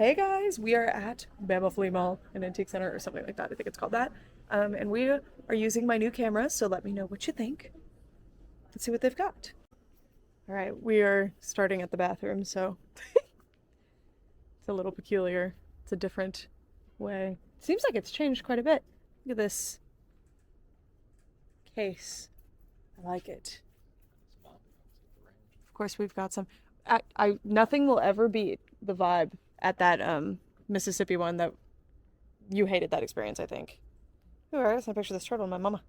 Hey guys, we are at Bama Flea Mall, an antique center or something like that. I think it's called that. And we are using my new camera, so let me know what you think. Let's see what they've got. All right, we are starting at the bathroom, so it's a little peculiar. It's a different way. Seems like it's changed quite a bit. Look at this case. I like it. Of course, we've got some. Nothing will ever beat the vibe at that Mississippi one that you hated that experience, I think. Ooh, I got a picture of this turtle and my mama.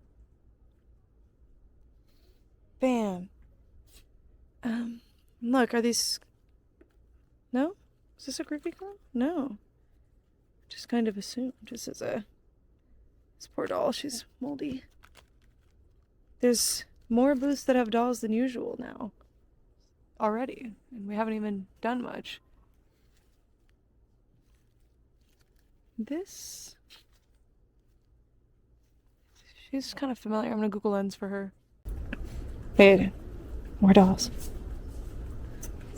Bam. Look, are these... No? Is this a creepy girl? No. Just kind of assumed. Just as a... This poor doll, she's moldy. There's more booths that have dolls than usual now. Already. And we haven't even done much. This... She's kind of familiar. I'm gonna Google Lens for her. Hey, more dolls.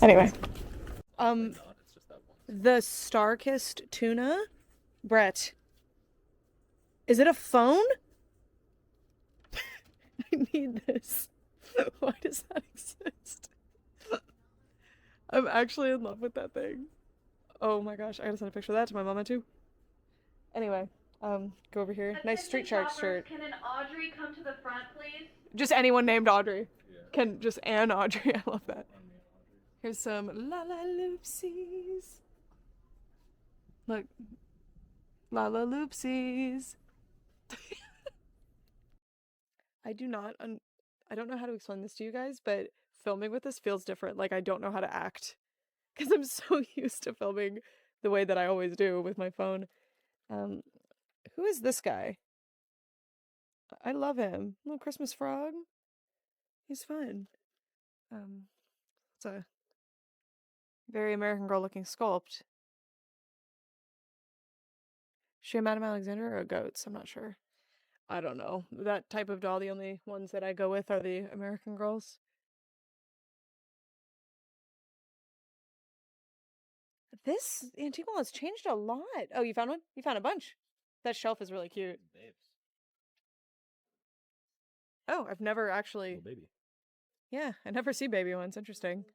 Anyway. The Star-Kissed tuna? Brett. Is it a phone? I need this. Why does that exist? I'm actually in love with that thing. Oh my gosh, I gotta send a picture of that to my mama too. Anyway, go over here. Nice Street Sharks shirt. Can an Audrey come to the front, please? Just anyone named Audrey. Yeah. Can just Ann Audrey. I love that. Here's some La La Loopsies. Look. La La Loopsies. I don't know how to explain this to you guys, but filming with this feels different. Like I don't know how to act. Because I'm so used to filming the way that I always do with my phone. Who is this guy? I love him. Little Christmas frog. He's fun. It's a very American Girl looking sculpt. Is she a Madame Alexander or a goats? I'm not sure. I don't know. That type of doll, the only ones that I go with are the American Girls. This antique wall has changed a lot. Oh, you found one? You found a bunch. That shelf is really cute. Babes. Oh, I've never actually... Little baby. Yeah, I never see baby ones. Interesting.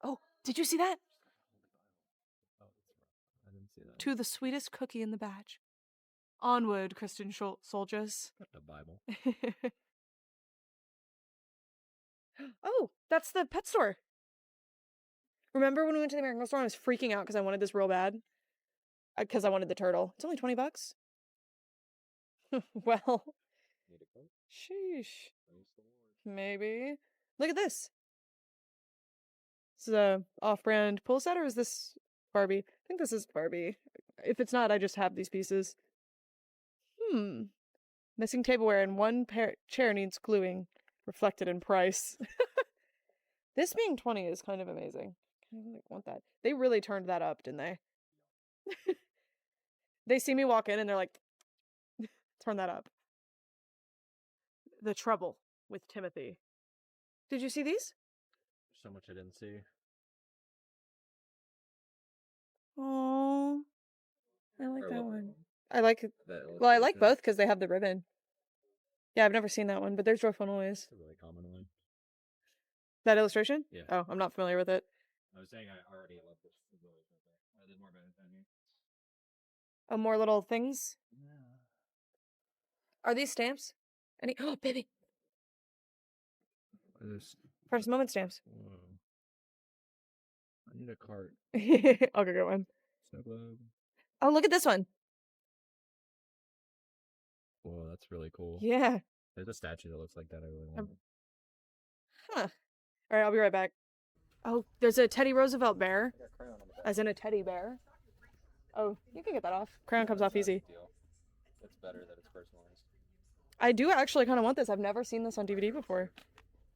Oh, did you see that? Oh, I didn't see that. To the sweetest cookie in the batch. Onward, Christian soldiers. The Bible. Oh, that's the pet store. Remember when we went to the American Girl store and I was freaking out because I wanted this real bad? Because I wanted the turtle. It's only $20. Well, Need a coat? sheesh. Maybe. Look at this. This is a off-brand pull set, or is this Barbie? I think this is Barbie. If it's not, I just have these pieces. Missing tableware and one chair needs gluing. Reflected in price. This being 20 is kind of amazing. I want that. They really turned that up, didn't they? They see me walk in and they're like, turn that up. The Trouble with Timothy. Did you see these? So much I didn't see. Oh, I like that one. I like both. both because they have the ribbon. Yeah, I've never seen that one, but there's Joyful Noise. It's a really common one. That illustration? Yeah. Oh, I'm not familiar with it. I was saying I already love this. I did more better than you. Oh, more little things? Yeah. Are these stamps? Any? Oh, baby. What is this? First moment stamps. Whoa. I need a cart. I'll go get one. Snow globe. Oh, look at this one. Whoa, that's really cool. Yeah. There's a statue that looks like that. I really want. Huh. All right, I'll be right back. Oh, there's a Teddy Roosevelt bear. As in a teddy bear. Oh, you can get that off. Crayon comes off easy. It's better that it's personalized. I do actually kind of want this. I've never seen this on DVD before.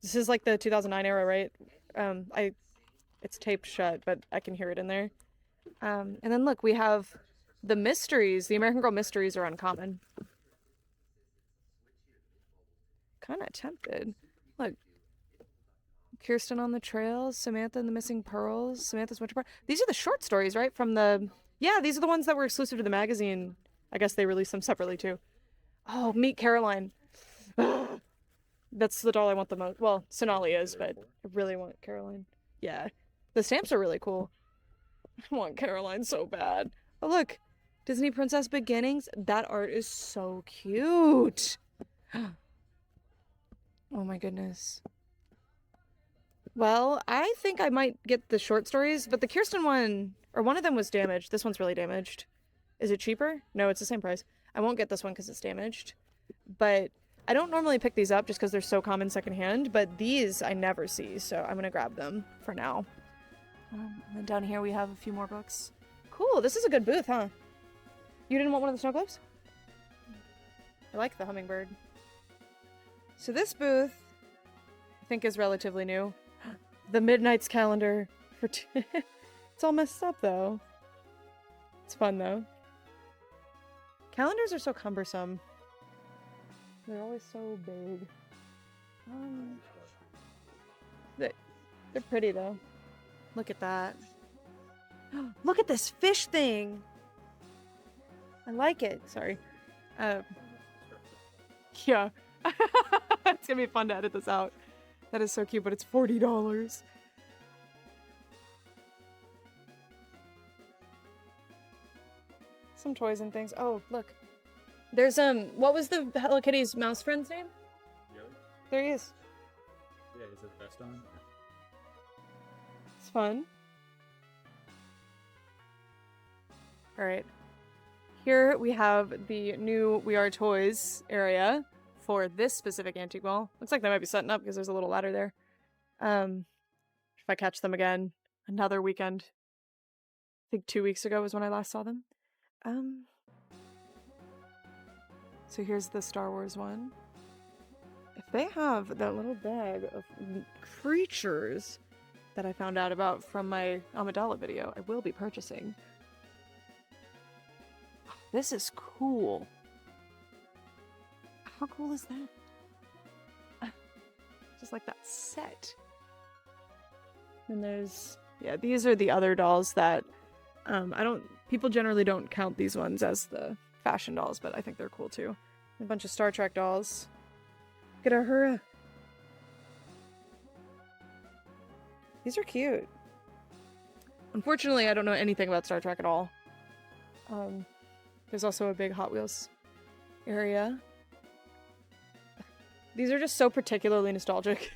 This is like the 2009 era, right? It's taped shut, but I can hear it in there. And then look, we have the mysteries. The American Girl mysteries are uncommon. Kind of tempted. Look, Kirsten on the Trail, Samantha and the Missing Pearls, Samantha's Winter Park. These are the short stories, right? From the... Yeah, these are the ones that were exclusive to the magazine. I guess they released them separately, too. Oh, Meet Caroline. That's the doll I want the most. Well, Sonali is, but I really want Caroline. Yeah. The stamps are really cool. I want Caroline so bad. Oh, look. Disney Princess Beginnings. That art is so cute. Oh my goodness. Well, I think I might get the short stories, but the Kirsten one, or one of them was damaged. This one's really damaged. Is it cheaper? No, it's the same price. I won't get this one because it's damaged. But I don't normally pick these up just because they're so common secondhand, but these I never see, so I'm going to grab them for now. And down here we have a few more books. Cool, this is a good booth, huh? You didn't want one of the snow globes? I like the hummingbird. So this booth, I think, is relatively new. The Midnight's calendar. It's all messed up, though. It's fun, though. Calendars are so cumbersome. They're always so big. They're pretty, though. Look at that. Look at this fish thing! I like it. Sorry. Yeah. It's gonna be fun to edit this out. That is so cute, but it's $40. Some toys and things. Oh, look. There's, what was the Hello Kitty's mouse friend's name? Really? There he is. Yeah, is it the best on? It's fun. Alright. Here we have the new We Are Toys area for this specific antique wall. Looks like they might be setting up because there's a little ladder there. If I catch them again, another weekend. I think 2 weeks ago was when I last saw them. So here's the Star Wars one. If they have that little bag of creatures that I found out about from my Amidala video, I will be purchasing. This is cool. How cool is that? Just like that set. And there's, yeah, these are the other dolls that people generally don't count these ones as the fashion dolls, but I think they're cool too. A bunch of Star Trek dolls. Look at Uhura. These are cute. Unfortunately, I don't know anything about Star Trek at all. There's also a big Hot Wheels area. These are just so particularly nostalgic.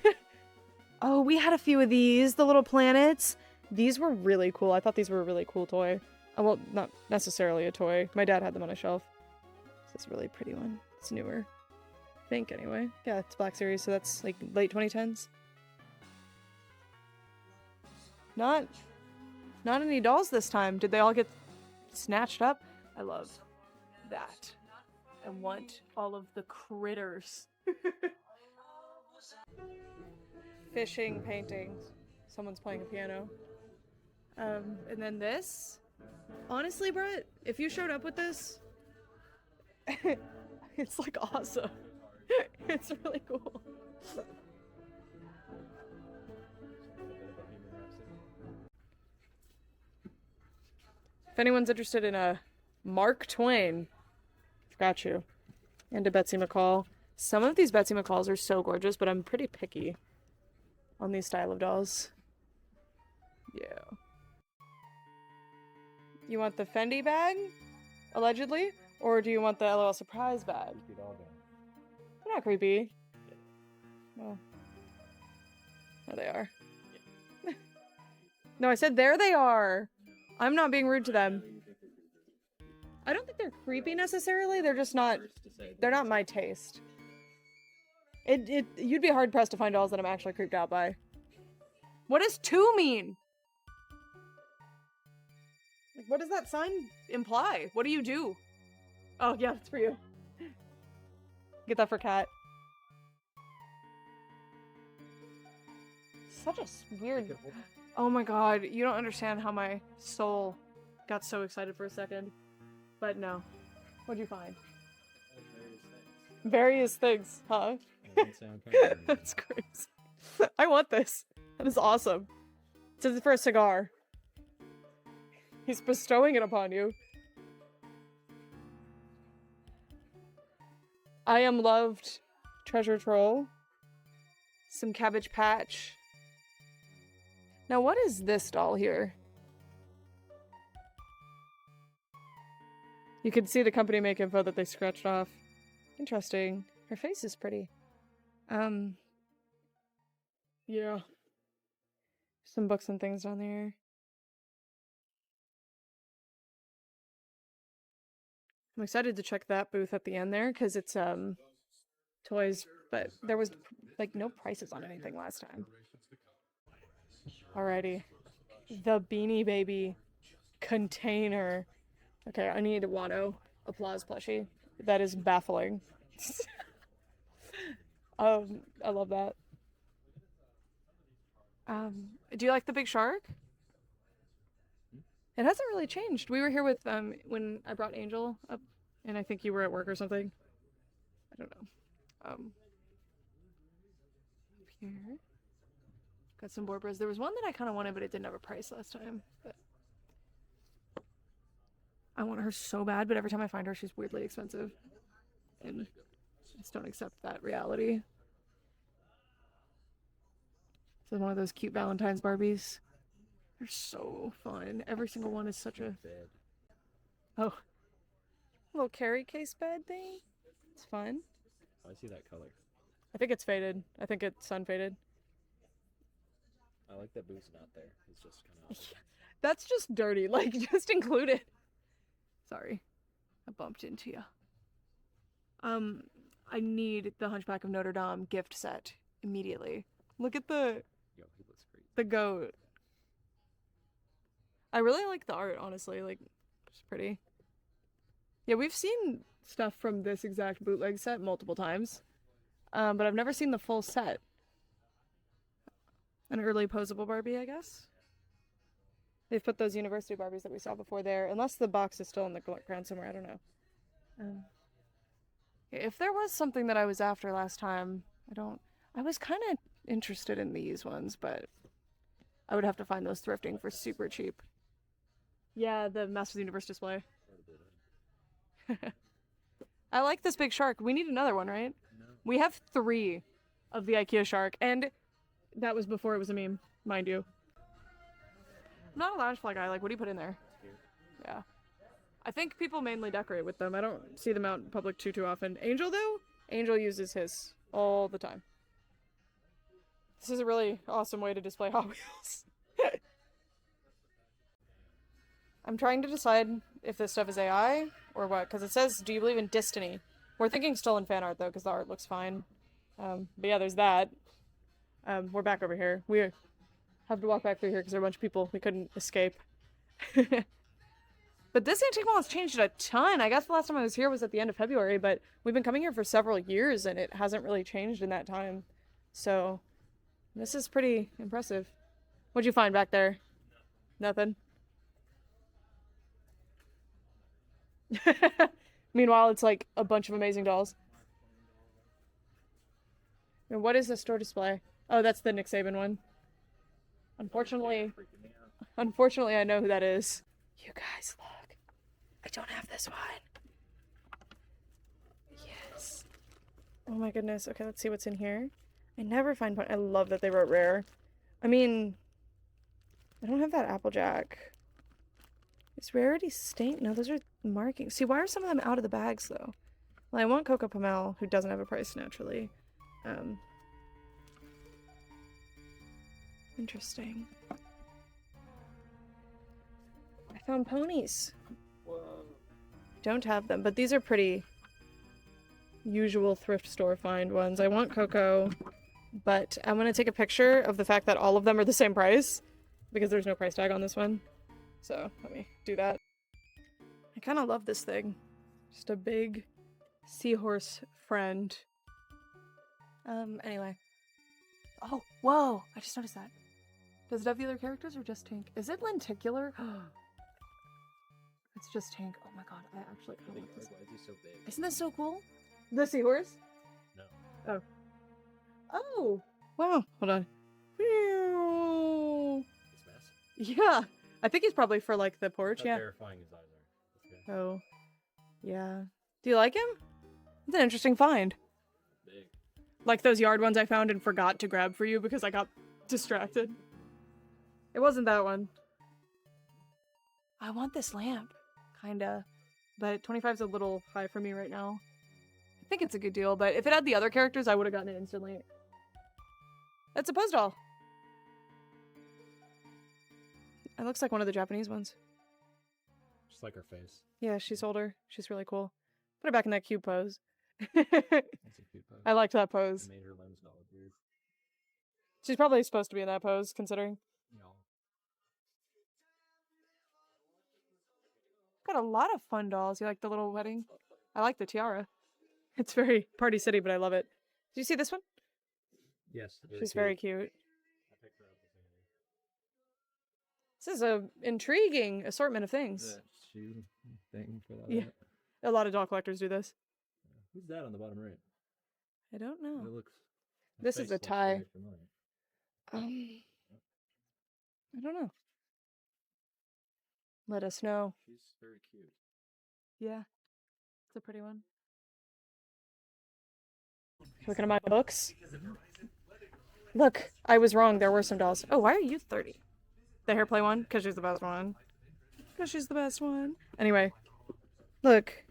Oh, we had a few of these, the little planets. These were really cool. I thought these were a really cool toy. Well, not necessarily a toy. My dad had them on a shelf. This is a really pretty one. It's newer. I think, anyway. Yeah, it's Black Series, so that's like late 2010s. Not any dolls this time. Did they all get snatched up? I love that. I want all of the critters. Fishing paintings. Someone's playing a piano. And then this. Honestly, Brett, if you showed up with this, it's like awesome. It's really cool. If anyone's interested in a Mark Twain, I've got you. And a Betsy McCall. Some of these Betsy McCalls are so gorgeous, but I'm pretty picky on these style of dolls. Yeah. You want the Fendi bag, allegedly? Or do you want the LOL surprise bag? They're not creepy. Oh. There they are. No, I said there they are. I'm not being rude to them. I don't think they're creepy necessarily. They're just not. They're not my taste. You'd be hard pressed to find dolls that I'm actually creeped out by. What does 2 mean? Like, what does that sign imply? What do you do? Oh yeah, it's for you. Get that for Kat. Such a weird. Oh my god, you don't understand how my soul got so excited for a second. But no. What'd you find? Various things, huh? That's crazy. I want this. That is awesome. It says it for a cigar. He's bestowing it upon you. I am loved. Treasure troll. Some Cabbage Patch. Now what is this doll here? You can see the company make info that they scratched off. Interesting. Her face is pretty. Yeah. Some books and things down there. I'm excited to check that booth at the end there, because it's, toys, but there was, like, no prices on anything last time. Alrighty. The Beanie Baby container. Okay, I need a Watto applause plushie. That is baffling. I love that. Do you like the big shark? It hasn't really changed. We were here with, when I brought Angel up, and I think you were at work or something. I don't know. Up here. Got some Borbras. There was one that I kind of wanted, but it didn't have a price last time. But I want her so bad, but every time I find her, she's weirdly expensive. And I just don't accept that reality. This is one of those cute Valentine's Barbies. They're so fun. Every single one is such a... Oh. Little carry case bed thing. It's fun. I see that color. I think it's faded. I think it's sun faded. I like that Boo's not there. He's just kind of... That's just dirty. Like, just include it. Sorry. I bumped into you. I need the Hunchback of Notre Dame gift set immediately. Look at the... Yo, he looks great. The goat. I really like the art, honestly. Like, it's pretty. Yeah, we've seen stuff from this exact bootleg set multiple times. But I've never seen the full set. An early posable Barbie, I guess. They've put those university Barbies that we saw before there. Unless the box is still in the ground somewhere, I don't know. If there was something that I was after last time, I was kind of interested in these ones, but I would have to find those thrifting for super cheap. Yeah, the Masters of the Universe display. I like this big shark. We need another one, right? No. We have 3 of the IKEA shark, and that was before it was a meme, mind you. I'm not a loungefly guy. Like, what do you put in there? Yeah. I think people mainly decorate with them. I don't see them out in public too often. Angel, though? Angel uses his all the time. This is a really awesome way to display Hot Wheels. I'm trying to decide if this stuff is AI or what, because it says, do you believe in destiny? We're thinking still in fan art, though, because the art looks fine. But yeah, there's that. We're back over here. We have to walk back through here because there are a bunch of people. We couldn't escape. But this antique mall has changed a ton. I guess the last time I was here was at the end of February, but we've been coming here for several years, and it hasn't really changed in that time. So, this is pretty impressive. What'd you find back there? Nothing? Meanwhile, it's like a bunch of amazing dolls. And what is the store display? Oh, that's the Nick Saban one. Unfortunately, I know who that is. You guys, look. I don't have this one. Yes. Oh my goodness. Okay, let's see what's in here. I never find I love that they wrote rare. I mean, I don't have that Applejack. Is rarity stained? No, those are markings. See, why are some of them out of the bags, though? Well, I want Coco Pamel, who doesn't have a price, naturally. Interesting. I found ponies. Whoa. Don't have them, but these are pretty usual thrift store find ones. I want Coco, but I'm gonna take a picture of the fact that all of them are the same price, because there's no price tag on this one. So, let me do that. I kind of love this thing. Just a big seahorse friend. Anyway. Oh, whoa! I just noticed that. Does it have the other characters or just Tank? Is it lenticular? It's just Tank. Oh my god, I actually kind of like this. Why is he so big? Isn't this so cool? The seahorse? No. Oh. Oh! Wow. Hold on. Meow. This mess. Yeah. I think he's probably for like the porch, How yeah. terrifying his eyes are. That's good. Oh. Yeah. Do you like him? It's an interesting find. Big. Like those yard ones I found and forgot to grab for you because I got distracted. It wasn't that one. I want this lamp. Kinda. But 25's a little high for me right now. I think it's a good deal, but if it had the other characters, I would have gotten it instantly. That's a Pose doll. It looks like one of the Japanese ones. Just like her face. Yeah, she's older. She's really cool. Put her back in that cute pose. That's a cute pose. I liked that pose. It made her limbs all weird. She's probably supposed to be in that pose, considering. No. Got a lot of fun dolls. You like the little wedding? I like the tiara. It's very Party City, but I love it. Did you see this one? Yes. She's very cute. I picked her up as a This is a intriguing assortment of things. The shoe thing for that. Yeah. A lot of doll collectors do this. Who's that on the bottom right? I don't know. It looks. This is a tie. I don't know. Let us know. She's very cute. Yeah. It's a pretty one. Looking at my books. Look, I was wrong. There were some dolls. Oh, why are you 30? The hair play one? Because she's the best one. Because she's the best one. Anyway. Look.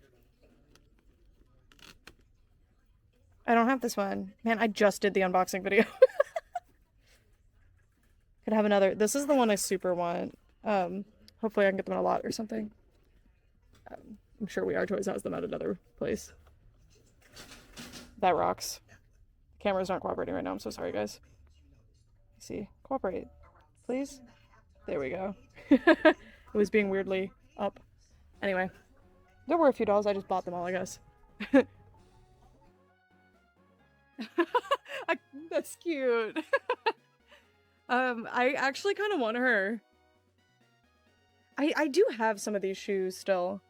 I don't have this one. Man, I just did the unboxing video. Could have another. This is the one I super want. Hopefully I can get them in a lot or something. I'm sure We Are Toys has them at another place. That rocks. Cameras aren't cooperating right now. I'm so sorry, guys. See, cooperate, please. There we go. It was being weirdly up. Anyway, there were a few dolls. I just bought them all, I guess. That's cute. I actually kind of want her. I do have some of these shoes still.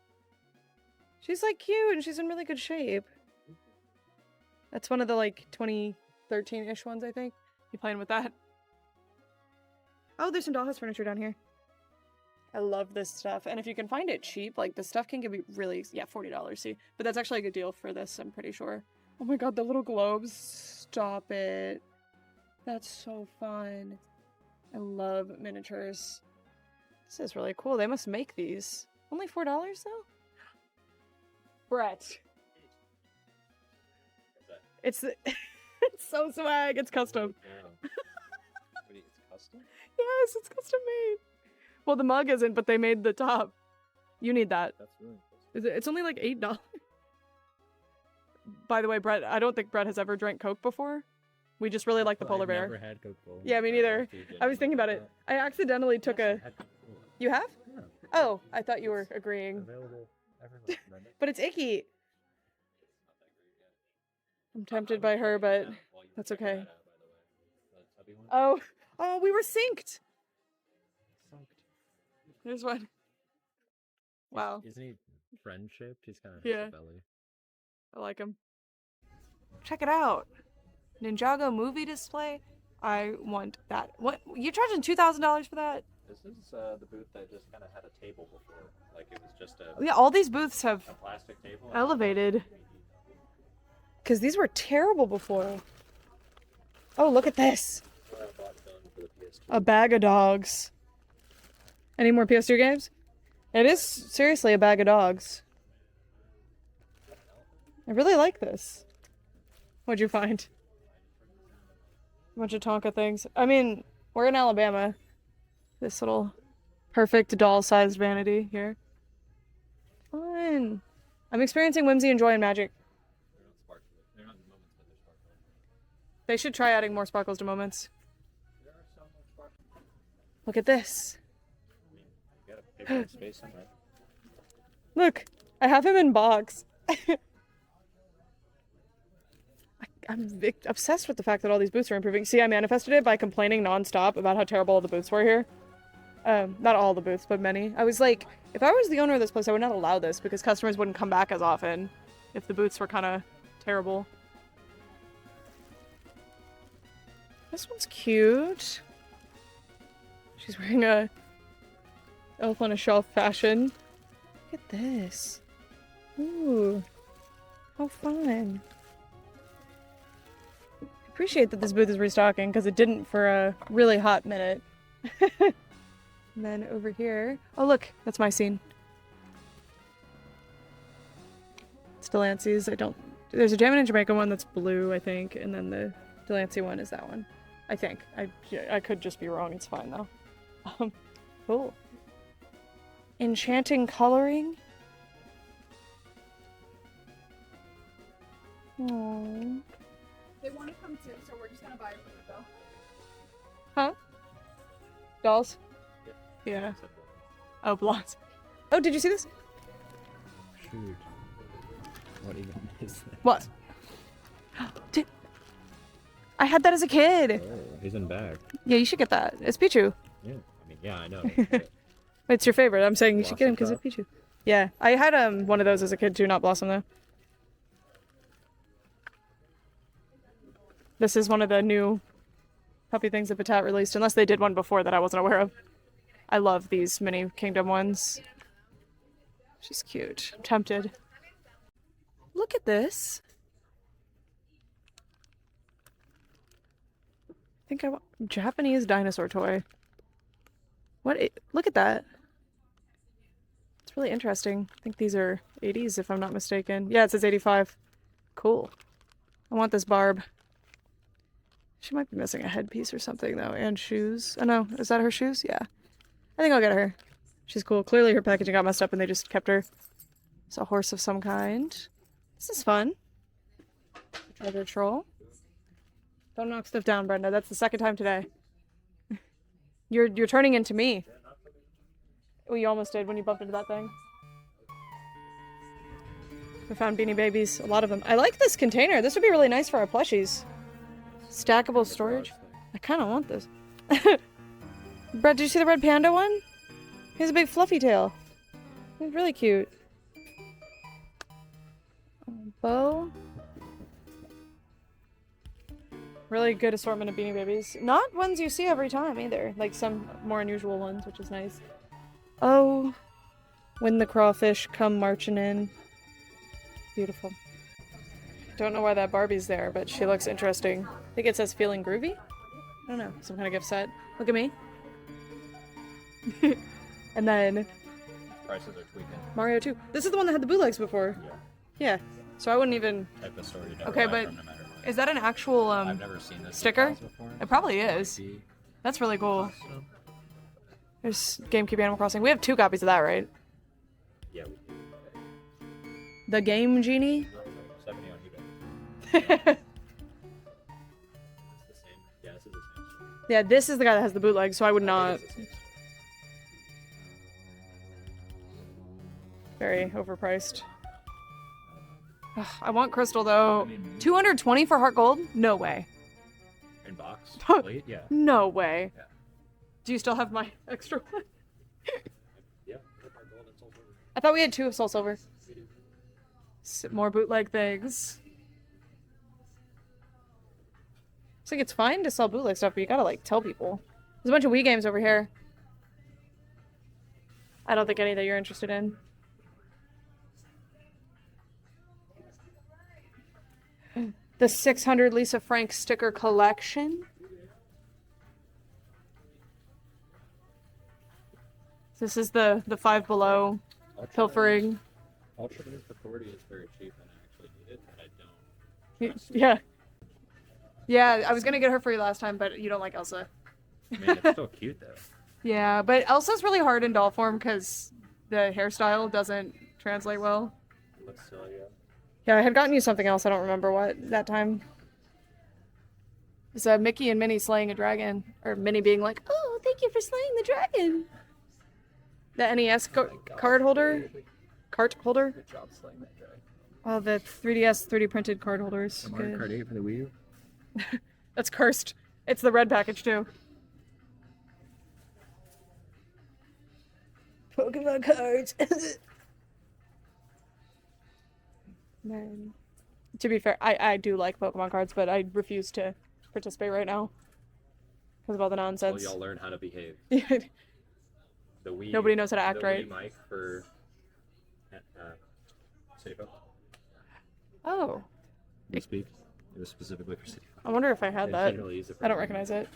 She's like cute and she's in really good shape. That's one of the like 2013-ish ones, I think. You playing with that? Oh, there's some dollhouse furniture down here. I love this stuff. And if you can find it cheap, like this stuff can be really, yeah, $40, see? But that's actually a good deal for this, I'm pretty sure. Oh my god, the little globes. Stop it. That's so fun. I love miniatures. This is really cool. They must make these. Only $4 though? Brett. It's it's so swag. It's custom. Wait, it's custom? Yes, it's custom made. Well, the mug isn't, but they made the top. You need that. That's really custom. It's only like $8. By the way, Brett, I don't think Brett has ever drank Coke before. We just really like the polar bear. I've never had Coca-Cola. Yeah, me neither. I was thinking about it. I accidentally took a... You have? Yeah. Oh, I thought you were agreeing. Available everywhere. Brenda. But it's icky. I'm tempted by her, but that's okay. Oh, we were synced. There's one. Wow. Isn't he friend shaped? He's kind of Yeah. belly. I like him. Check it out. Ninjago movie display. I want that. What? You charging $2,000 for that? This is the booth that just kind of had a table before. Like it was just a Yeah, all these booths have plastic table. elevated. Because these were terrible before. Oh, look at this. A bag of dogs. Any more PS2 games? It is seriously a bag of dogs. I really like this. What'd you find? A bunch of Tonka things. I mean, we're in Alabama. This little perfect doll-sized vanity here. Fun. I'm experiencing whimsy and joy and magic. They're not sparkly. They're not moments, but they're sparkly. They should try adding more sparkles to moments. There are some with sparkles. Look at this. I mean, you gotta pick one space somewhere. Look, I have him in box. I'm obsessed with the fact that all these booths are improving. See, I manifested it by complaining nonstop about how terrible all the booths were here. Not all the booths, but many. I was like, if I was the owner of this place, I would not allow this because customers wouldn't come back as often if the booths were kind of terrible. This one's cute. She's wearing a elf on a shelf fashion. Look at this. Ooh. How fun. I appreciate that this booth is restocking because it didn't for a really hot minute. And then over here. Oh, look. That's my scene. It's Delancey's. I don't. There's a Jammin' in Jamaica one that's blue, I think. And then the Delancey one is that one. I think. I could just be wrong. It's fine, though. Cool. Enchanting coloring. Aww. They want to come soon, so we're just gonna buy it for them, Huh? Dolls? Yeah. Oh, blondes. Oh, did you see this? Shoot. What even is that? What? Did... I had that as a kid. Oh, he's in bag. Yeah, you should get that. It's Pichu. Yeah. I mean, yeah, I know. It's your favorite. I'm saying you should get him because Blossom it's Pichu. Yeah, I had one of those as a kid too, not Blossom though. This is one of the new puppy things that Patat released, unless they did one before that I wasn't aware of. I love these mini kingdom ones. She's cute. I'm tempted. Look at this. I think I want Japanese dinosaur toy. Look at that. It's really interesting. I think these are 80s if I'm not mistaken. Yeah, it says 85. Cool. I want this Barb. She might be missing a headpiece or something though, and shoes. Oh no, is that her shoes? Yeah. I think I'll get her. She's cool. Clearly her packaging got messed up and they just kept her. It's a horse of some kind. This is fun. Treasure troll. Don't knock stuff down, Brenda. That's the second time today. You're turning into me. Oh, you almost did when you bumped into that thing. We found Beanie Babies, a lot of them. I like this container. This would be really nice for our plushies. Stackable storage. I kind of want this. Brett, did you see the red panda one? He has a big fluffy tail. He's really cute. Bow. Really good assortment of Beanie Babies. Not ones you see every time either. Like some more unusual ones, which is nice. Oh, when the crawfish come marching in. Beautiful. Don't know why that Barbie's there, but she looks interesting. I think it says feeling groovy? I don't know. Some kind of gift set. Look at me. And then Prices are tweaking. Mario 2. This is the one that had the bootlegs before. Yeah. Yeah. So I wouldn't even... Type of story. You Okay, never buy but from no matter what. is that an actual I've never seen this sticker? before. It probably is. That's really cool. There's GameCube Animal Crossing. We have 2 copies of that, right? Yeah. The Game Genie? 70 on eBay. It's the same. Yeah, this is the same story. Yeah, this is the guy that has the bootleg, so I would not... I think it's the same story. Very overpriced. Ugh, I want Crystal, though. 220 for Heart Gold? No way. In box? Complete? Yeah. No way. Yeah. Do you still have my extra one? Yeah. Our gold and Soul Silver. I thought we had 2 of Soul Silver. We do. More bootleg things. It's like it's fine to sell bootleg stuff, but you gotta like tell people. There's a bunch of Wii games over here. I don't think any that you're interested in. The 600 Lisa Frank sticker collection. This is the Five Below pilfering. Ultra Move for 40 is very cheap and I actually need it, but I don't. Yeah. Yeah, I was gonna get her for you last time, but you don't like Elsa. I mean, it's still cute though. Yeah, but Elsa's really hard in doll form because the hairstyle doesn't translate well. Looks silly, yeah. Yeah, I had gotten you something else. I don't remember what that time. It was Mickey and Minnie slaying a dragon. Or Minnie being like, oh, thank you for slaying the dragon. The NES card holder? Cart holder? Good job slaying that dragon. Oh, the 3DS 3D printed card holders. The Mario Kart 8 for the Wii U? That's cursed. It's the red package, too. Pokemon cards. Man. To be fair, I do like Pokemon cards, but I refuse to participate right now. because of all the Well, nonsense. y'all learn how to behave. The Wii. Nobody knows how to act the right. Wii mic for City Folk. Oh, We speak. It was specifically for City Folk. I wonder if I had They that. generally use it for I don't everything. recognize it.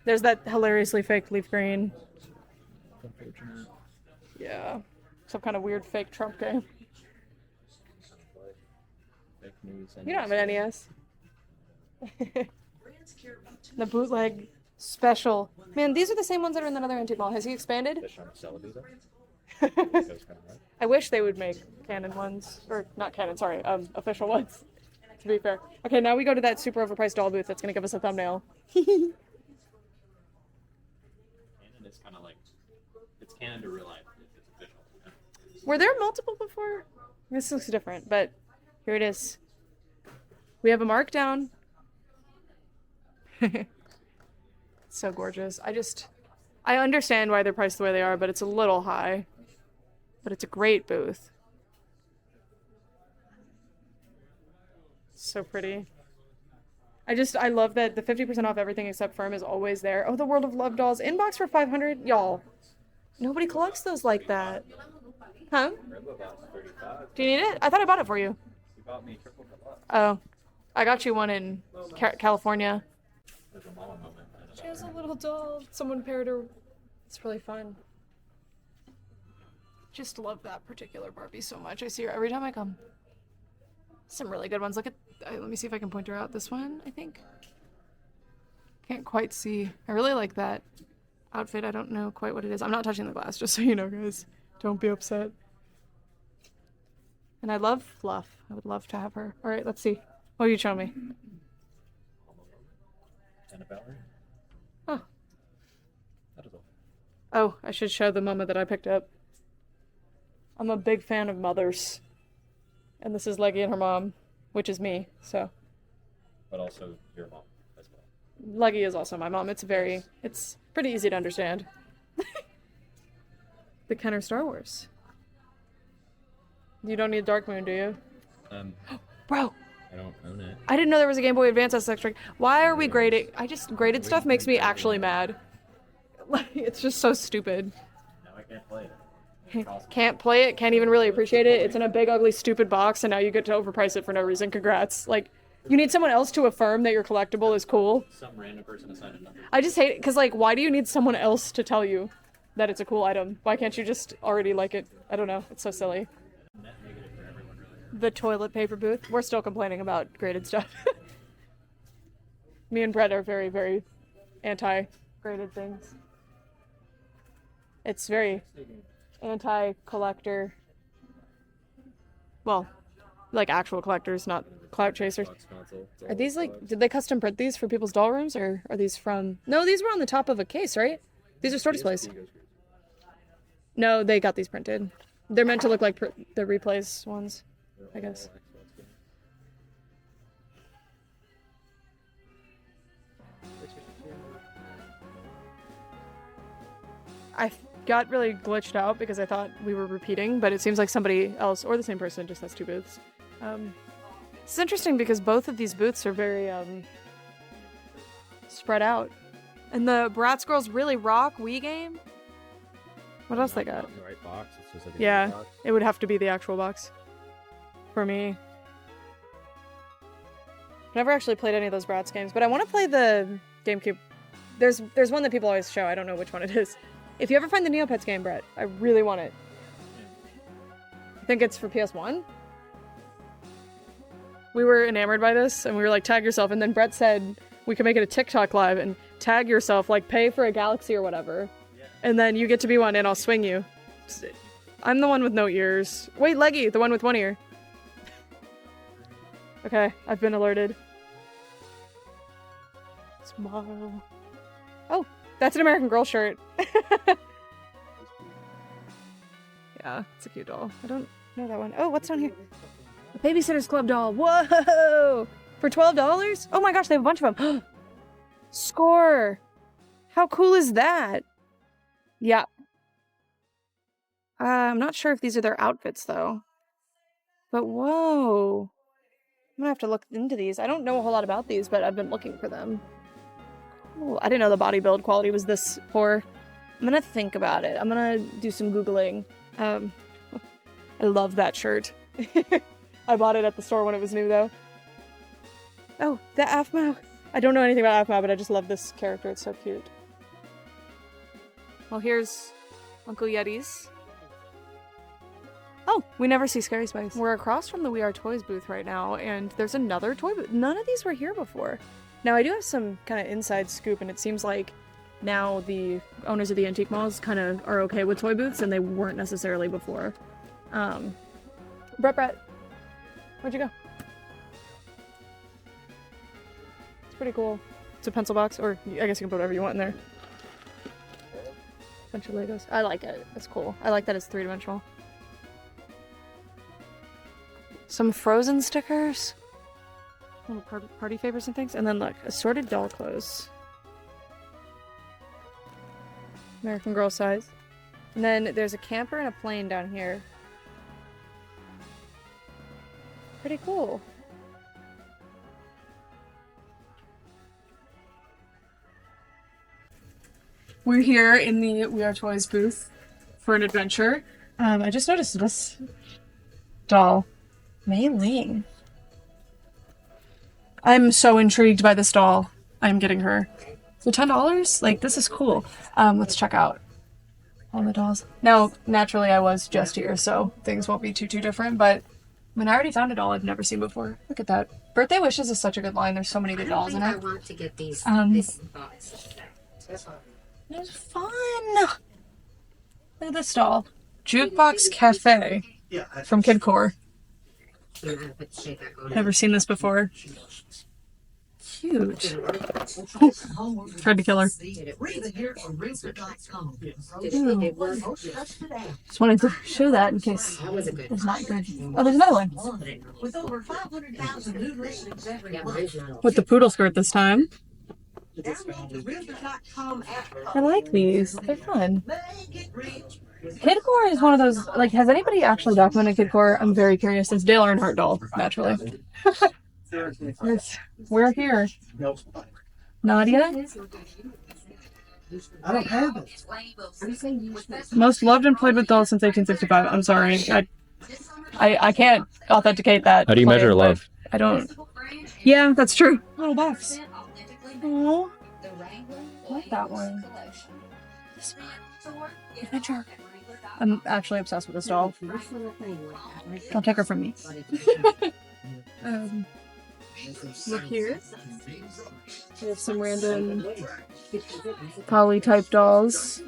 There's that hilariously fake leaf green. Unfortunate. Yeah. Some kind of weird fake Trump game. Fake news. You don't have an NES. The bootleg special. Man, these are the same ones that are in that other antique mall. Has he expanded? Fish on Celebi, though. That was kind of right. I wish they would make canon ones. Or not canon, sorry, official ones. To be fair. Okay, now we go to that super overpriced doll booth that's gonna give us a thumbnail. Canon is kind of like, it's canon to real life. It's official. Yeah. Were there multiple before? This looks different, but here it is. We have a markdown. So gorgeous. I understand why they're priced the way they are, but it's a little high. But it's a great booth. So pretty. I love that the 50% off everything except Firm is always there. Oh, the World of Love dolls. Inbox for 500? Y'all. Nobody collects those like that. Huh? Rainbow Bot's 35. Do you need it? I thought I bought it for you. You bought me triple the lot. Oh. I got you one in California. There's a mama moment. She has a little doll. Someone paired her. It's really fun. Just love that particular Barbie so much. I see her every time I come. Some really good ones. Look at, let me see if I can point her out. This one, I think. Can't quite see. I really like that outfit. I don't know quite what it is. I'm not touching the glass, just so you know, guys. Don't be upset. And I love Fluff. I would love to have her. All right, let's see. What are you showing me? Annabelle. Oh. That is all. Oh, I should show the mama that I picked up. I'm a big fan of mothers. And this is Leggy and her mom, which is me, so. But also your mom as well. Leggy is also my mom. It's pretty easy to understand. The Kenner Star Wars. You don't need Dark Moon, do you? Bro, I don't own it. I didn't know there was a Game Boy Advance SX. Why are we grading? Graded stuff makes me actually mad. Like, it's just so stupid. Now I can't play it. Can't play it, can't even really appreciate it. It's in a big, ugly, stupid box, and now you get to overprice it for no reason. Congrats. Like, you need someone else to affirm that your collectible is cool. Some random person assigned a number. I just hate it, because, like, why do you need someone else to tell you that it's a cool item? Why can't you just already like it? I don't know. It's so silly. Net negative for everyone, really. The toilet paper booth. We're still complaining about graded stuff. Me and Brett are very, very anti-graded things. It's very anti-collector. Well, like actual collectors, not clout chasers. Xbox console. It's Are all these like, Xbox. did they custom print these for people's doll rooms, or are these from, no, these were on the top of a case, right? These are store displays. PSP goes crazy. No, they got these printed. They're meant to look like the replays ones, They're I guess. all Xbox games. I got really glitched out because I thought we were repeating, but it seems like somebody else or the same person just has two booths. It's interesting because both of these booths are very spread out. And the Bratz Girls Really Rock Wii game? What else they got? Not in the right box. It's just like Yeah, a box. it would have to be the actual box for me. Never actually played any of those Bratz games, but I want to play the GameCube. There's one that people always show. I don't know which one it is. If you ever find the Neopets game, Brett, I really want it. I think it's for PS1. We were enamored by this, and we were like, tag yourself. And then Brett said we could make it a TikTok live and tag yourself, like pay for a Galaxy or whatever. Yeah. And then you get to be one, and I'll swing you. Sick. I'm the one with no ears. Wait, Leggy, the one with one ear. Okay, I've been alerted. Tomorrow. Oh, that's an American Girl shirt. Yeah, it's a cute doll. I don't know that one. Oh, what's down here? A Babysitter's Club doll. Whoa! For $12? Oh my gosh, they have a bunch of them. Score! How cool is that? Yeah. I'm not sure if these are their outfits, though. But whoa. gonna have to look into these. I don't know a whole lot about these, but I've been looking for them. Oh, I didn't know the body build quality was this poor. I'm gonna think about it. I'm gonna do some Googling. I love that shirt. I bought it at the store when it was new, though. Oh, the Aphmau. I don't know anything about Aphmau, but I just love this character. It's so cute. Well, here's Uncle Yeti's. Oh, we never see Scary Spice. We're across from the We Are Toys booth right now, and there's another toy booth. None of these were here before. Now, I do have some kind of inside scoop, and it seems like now the owners of the antique malls kind of are okay with toy booths, and they weren't necessarily before. Brett, where'd you go? It's pretty cool. It's a pencil box, or I guess you can put whatever you want in there. Bunch of Legos. I like it. It's cool. I like that it's three-dimensional. Some Frozen stickers. Little party favors and things. And then look, assorted doll clothes. American Girl size. And then there's a camper and a plane down here. Pretty cool. We're here in the We Are Toys booth for an adventure. I just noticed this doll. Mei Ling. I'm so intrigued by this doll. I'm getting her. For $10? Like, this is cool. Let's check out all the dolls. Now, naturally, I was just here, so things won't be too different, but I mean, I already found a doll I've never seen before. Look at that. Birthday Wishes is such a good line. There's so many good dolls in it. I want to get these. It's fun. Look at this doll. Jukebox Cafe from Kidcore. Never seen this before. Cute. Tried to kill her. Just wanted to show that in case it's not good. Oh, there's another one. With the poodle skirt this time. I like these. They're fun. Kidcore is one of those, like, has anybody actually documented Kidcore? I'm very curious. It's Dale Earnhardt doll, naturally. We're here. Nadia? I don't have it. Most loved and played with dolls since 1865. I'm sorry. I can't authenticate that. How do you claim, measure love? I don't. Yeah, that's true. Little box. Oh, I like that one. This one. Adventure. I'm actually obsessed with this doll. Don't take her from me. Look here. We have some random poly type dolls.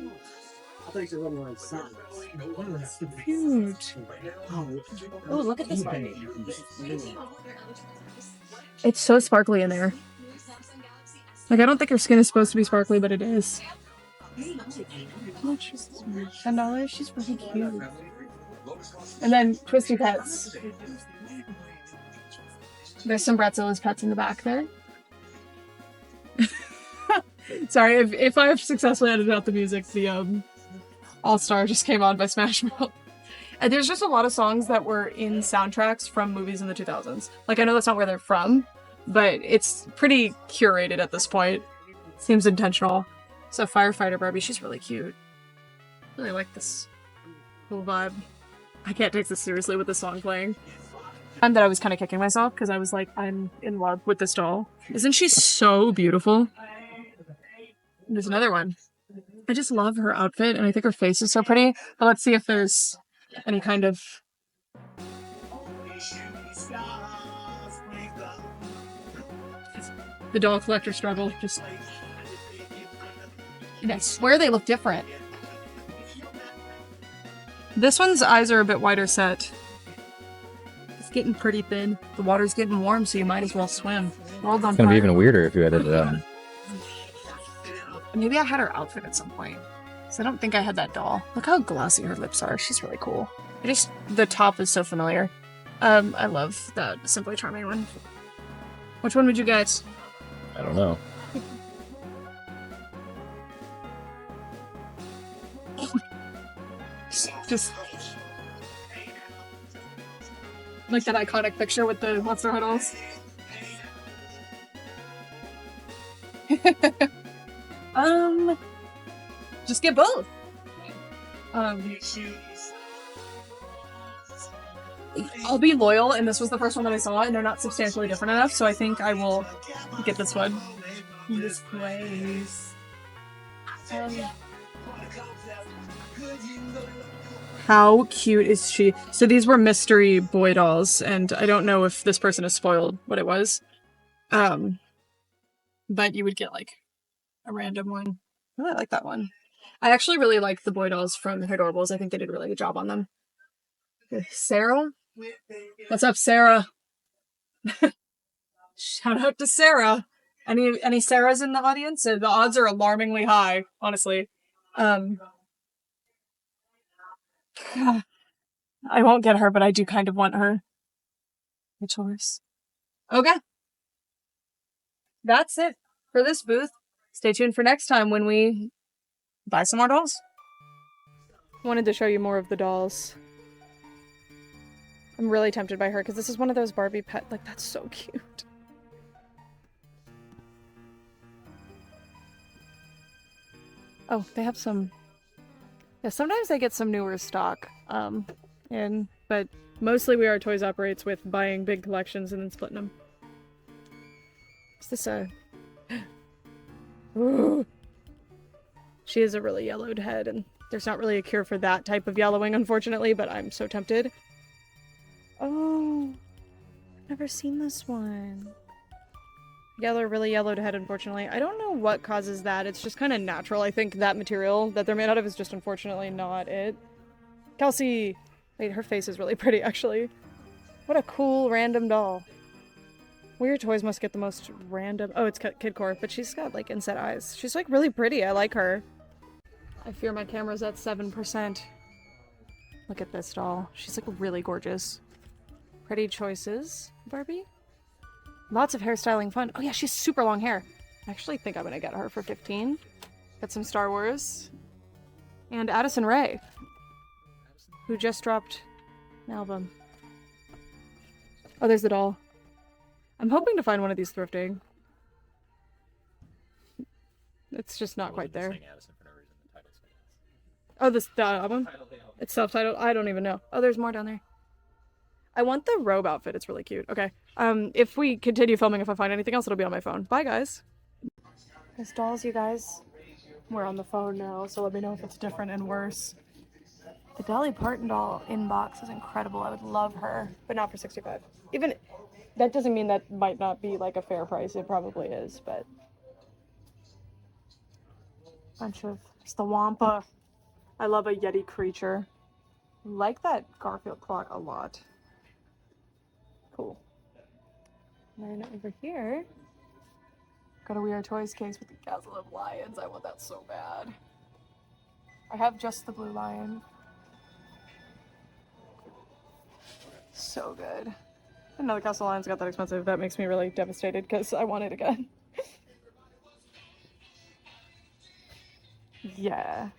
Huge. Oh, look at this one. It's so sparkly in there. Like, I don't think her skin is supposed to be sparkly, but it is. How much is this one? $10? She's really cute. And then Twisty Pets. There's some Bratzilla's pets in the back there. Sorry, if I've successfully edited out the music, the All-Star just came on by Smash Mouth. And there's just a lot of songs that were in soundtracks from movies in the 2000s. Like, I know that's not where they're from, but it's pretty curated at this point. Seems intentional. So Firefighter Barbie, she's really cute. Really like this whole vibe. I can't take this seriously with this song playing. Time that I was kind of kicking myself because I was like, I'm in love with this doll. Isn't she so beautiful? There's another one. I just love her outfit and I think her face is so pretty. But let's see if there's any kind of... The doll collector struggle. Just... And I swear they look different. This one's eyes are a bit wider set. It's getting pretty thin. The water's getting warm, so you might as well swim. World on It's gonna fire. be even weirder if you edit it out. Maybe I had her outfit at some point. So I don't think I had that doll. Look how glossy her lips are. She's really cool. The top is so familiar. I love that Simply Charming one. Which one would you get? I don't know. Just Like that iconic picture with the monster huddles. Just get both. I'll be loyal, and this was the first one that I saw, and they're not substantially different enough, so I think I will get this one. This place. How cute is she? So these were mystery boy dolls, and I don't know if this person has spoiled what it was. But you would get like a random one. Oh, I like that one. I actually really like the boy dolls from Adorables. I think they did a really good job on them. Sarah? What's up, Sarah? Shout out to Sarah. Any Sarahs in the audience? The odds are alarmingly high, honestly. I won't get her, but I do kind of want her. My choice. Okay. That's it for this booth. Stay tuned for next time when we buy some more dolls. Wanted to show you more of the dolls. I'm really tempted by her because this is one of those Barbie pet. Like, that's so cute. Oh, they have some. Yeah, sometimes they get some newer stock. But mostly We Are Toys operates with buying big collections and then splitting them. Is this a? Ooh. She has a really yellowed head, and there's not really a cure for that type of yellowing, unfortunately. But I'm so tempted. Oh, never seen this one. Really yellowed head, unfortunately. I don't know what causes that. It's just kind of natural. I think that material that they're made out of is just unfortunately not it. Kelsey! Wait, her face is really pretty, actually. What a cool random doll. Weird Toys must get the most random... Oh, it's Kidcore, but she's got, like, inset eyes. She's, like, really pretty. I like her. I fear my camera's at 7%. Look at this doll. She's, like, really gorgeous. Pretty choices, Barbie. Lots of hairstyling fun. Oh yeah, she's super long hair. I actually think I'm gonna get her for 15. Get some Star Wars. And Addison Rae, who just dropped an album. Oh, there's the doll. I'm hoping to find one of these thrifting. It's just not quite there. Oh, the album? It's self-titled? I don't even know. Oh, there's more down there. I want the robe outfit. It's really cute. Okay. If we continue filming, if I find anything else, it'll be on my phone. Bye, guys. There's dolls, you guys. We're on the phone now, so let me know if it's different and worse. The Dolly Parton doll inbox is incredible. I would love her, but not for $65. Even that doesn't mean that might not be like a fair price. It probably is, but bunch of just the Wampa. I love a Yeti creature. Like that Garfield clock a lot. Cool. And then over here, got a We Are Toys case with the Castle of Lions. I want that so bad. I have just the blue lion. So good. I didn't know the Castle of Lions got that expensive. That makes me really devastated because I want it again. Yeah.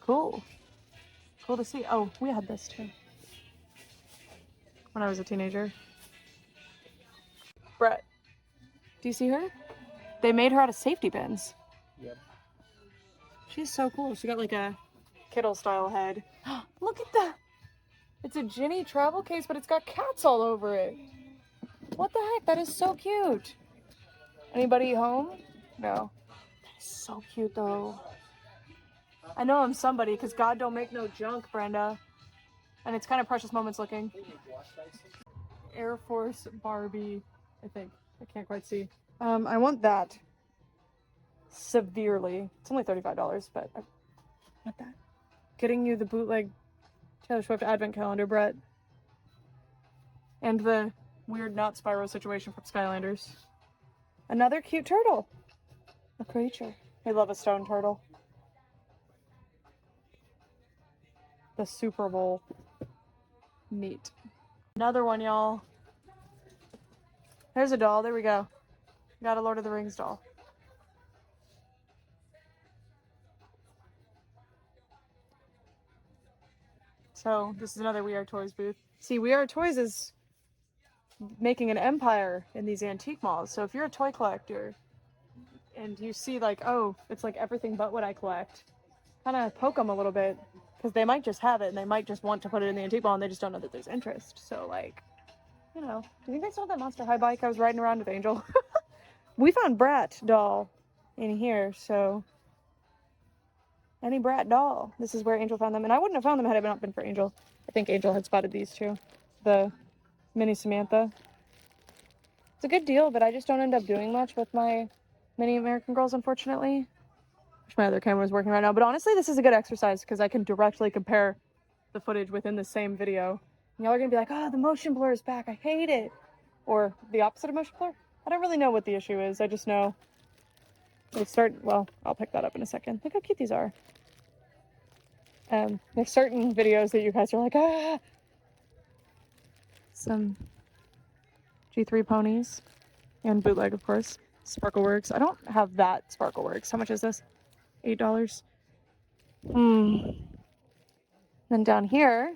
Cool. Cool to see. Oh, we had this too. When I was a teenager. Brett. Do you see her? They made her out of safety pins. Yep. She's so cool. She got like a Kittle style head. Look at that! It's a Ginny travel case, but it's got cats all over it. What the heck? That is so cute. Anybody home? No. That is so cute though. I know I'm somebody because God don't make no junk, Brenda. And it's kind of Precious Moments looking. Air Force Barbie, I think. I can't quite see. I want that. Severely. It's only $35, but I want that. Getting you the bootleg Taylor Swift advent calendar, Brett. And the weird not Spyro situation from Skylanders. Another cute turtle. A creature. I love a stone turtle. The Super Bowl. Neat. Another one, y'all. There's a doll. There we go. Got a Lord of the Rings doll. So, this is another We Are Toys booth. See, We Are Toys is making an empire in these antique malls. So if you're a toy collector and you see like, oh, it's like everything but what I collect, kind of poke them a little bit because they might just have it and they might just want to put it in the antique mall and they just don't know that there's interest. So like, you know, do you think they still have that Monster High bike I was riding around with Angel? We found Brat doll in here, so any Brat doll. This is where Angel found them, and I wouldn't have found them had it not been for Angel. I think Angel had spotted these too. The mini Samantha. It's a good deal, but I just don't end up doing much with my mini American Girls, unfortunately. Wish my other camera was working right now, but honestly, this is a good exercise because I can directly compare the footage within the same video. And y'all are gonna be like, oh, the motion blur is back, I hate it. Or the opposite of motion blur. I don't really know what the issue is. I just know well, I'll pick that up in a second. Look how cute these are. There's certain videos that you guys are like, ah. Some G3 ponies and bootleg, of course. Sparkleworks. I don't have that Sparkleworks. How much is this? $8. Then down here,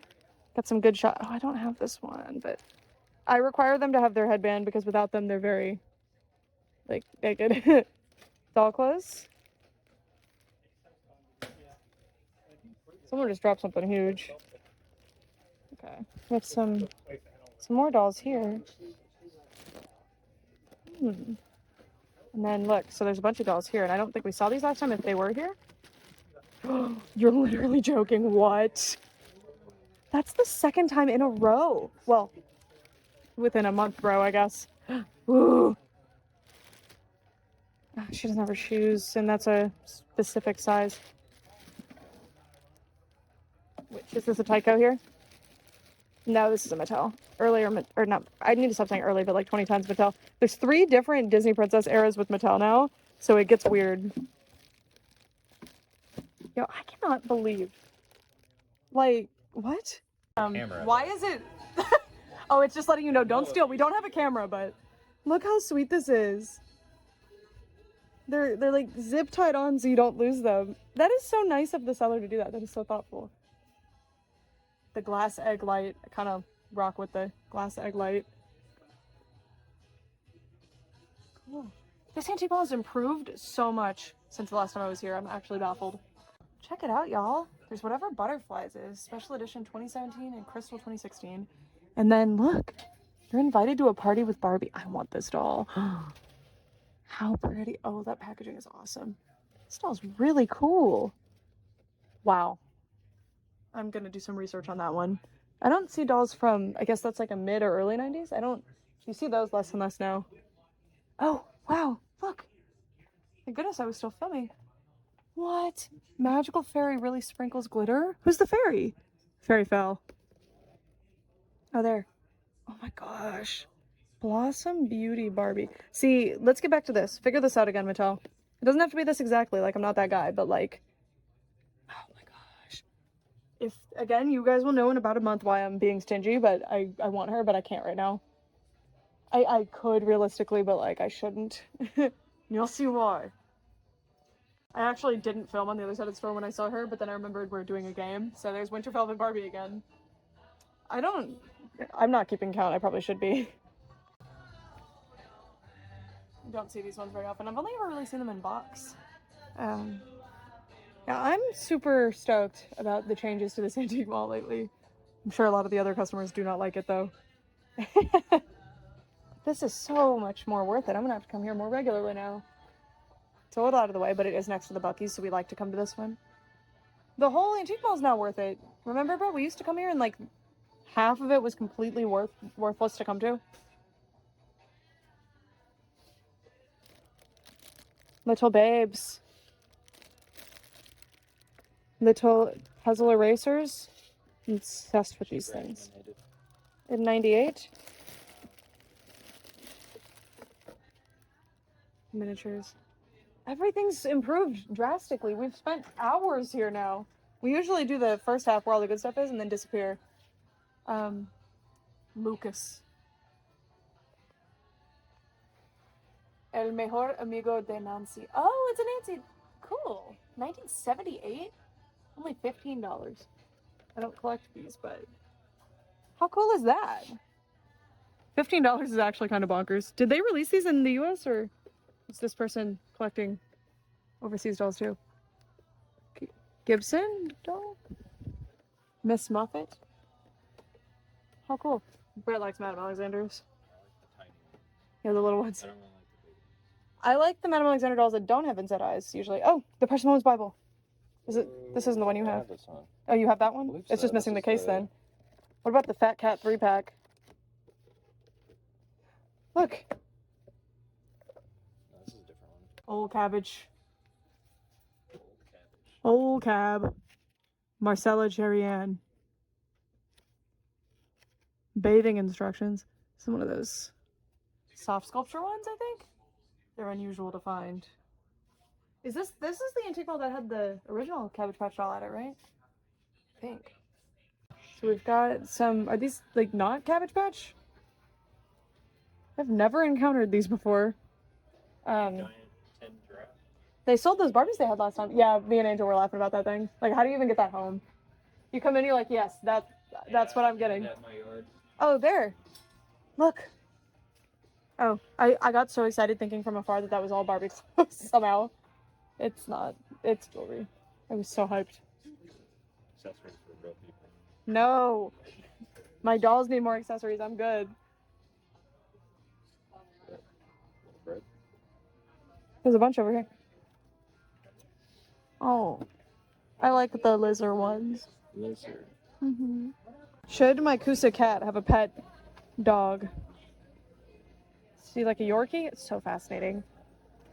got some good shot. Oh, I don't have this one, but I require them to have their headband because without them, they're very, like, naked. Doll clothes. Someone just dropped something huge. Okay, we have some more dolls here. And then look, so there's a bunch of dolls here, and I don't think we saw these last time if they were here. You're literally joking. What? That's the second time in a row. Well, within a month row, I guess. Ooh. She doesn't have her shoes, and that's a specific size. Which is this a Tyco here? No, this is a Mattel. Earlier, or not, I need to stop saying early, but like 20 times Mattel. There's 3 different Disney Princess eras with Mattel now, so it gets weird. Yo, I cannot believe. Like, what? Why is it? Oh, it's just letting you know, don't steal. We don't have a camera, but look how sweet this is. They're like zip tied on so you don't lose them. That is so nice of the seller to do that. That is so thoughtful. The glass egg light. I kind of rock with the glass egg light. Cool. This antique mall has improved so much since the last time I was here. I'm actually baffled. Check it out, y'all. There's whatever Butterflies is. Special edition 2017 and Crystal 2016. And then look, you're invited to a party with Barbie. I want this doll. How pretty. Oh, that packaging is awesome. This doll's really cool. Wow. I'm gonna do some research on that one. I don't see dolls from, I guess that's like a mid or early 90s. You see those less and less now. Oh, wow, look. Thank goodness I was still filming. What? Magical fairy really sprinkles glitter? Who's the fairy? Fairy fell. Oh, there. Oh my gosh. Blossom Beauty Barbie. See, let's get back to this. Figure this out again, Mattel. It doesn't have to be this exactly, like I'm not that guy, but like, oh my gosh. If, again, you guys will know in about a month why I'm being stingy, but I want her, but I can't right now. I could realistically, but like I shouldn't. You'll see why. I actually didn't film on the other side of the store when I saw her, but then I remembered we're doing a game. So there's Winterfell and Barbie again. I'm not keeping count. I probably should be. Don't see these ones very often. I've only ever really seen them in box. Yeah, I'm super stoked about the changes to this antique mall lately. I'm sure a lot of the other customers do not like it though. This is so much more worth it. I'm gonna have to come here more regularly now. It's a little out of the way, but it is next to the Buc-ee's, so we like to come to this one. The whole antique mall is now worth it. Remember, bro? We used to come here and like half of it was completely worthless to come to. Little babes. Little puzzle erasers. I'm obsessed with these things. In 98. Miniatures. Everything's improved drastically. We've spent hours here now. We usually do the first half where all the good stuff is and then disappear. Lucas. El mejor amigo de Nancy. Oh, it's a Nancy. Cool. 1978? Only $15. I don't collect these, but how cool is that? $15 is actually kind of bonkers. Did they release these in the US or is this person collecting overseas dolls too? Gibson doll? Miss Muffet? How cool. Brett likes Madame Alexander's. I like the tiny one. Yeah, the little ones. I don't really like the big one. I like the Madame Alexander dolls that don't have inset eyes usually. Oh, the Persemone's Bible. Is it? This isn't the one you I have. this one. Oh, you have that I one? believe It's so. just missing This the is case then. What about the Fat Cat 3-pack? Look. No, this is a different one. Old cabbage. Old cabbage. Old cab. Marcella Cherry-Ann. Bathing instructions. This is one of those soft sculpture ones, I think. They're unusual to find. Is this is the antique doll that had the original Cabbage Patch doll at it, right? I think. So we've got some, are these like not Cabbage Patch? I've never encountered these before. Giant 10 giraffe. They sold those Barbies they had last time. Yeah, me and Angel were laughing about that thing. Like, how do you even get that home? You come in, you're like, yes, that's what I'm getting. At my yard. Oh, there. Look. Oh, I got so excited thinking from afar that was all Barbie clothes somehow. It's not. It's jewelry. I was so hyped. Accessories for real people. No. My dolls need more accessories. I'm good. Bread. There's a bunch over here. Oh. I like the lizard ones. Lizard. Should my Kusa cat have a pet dog? See, like a Yorkie? It's so fascinating.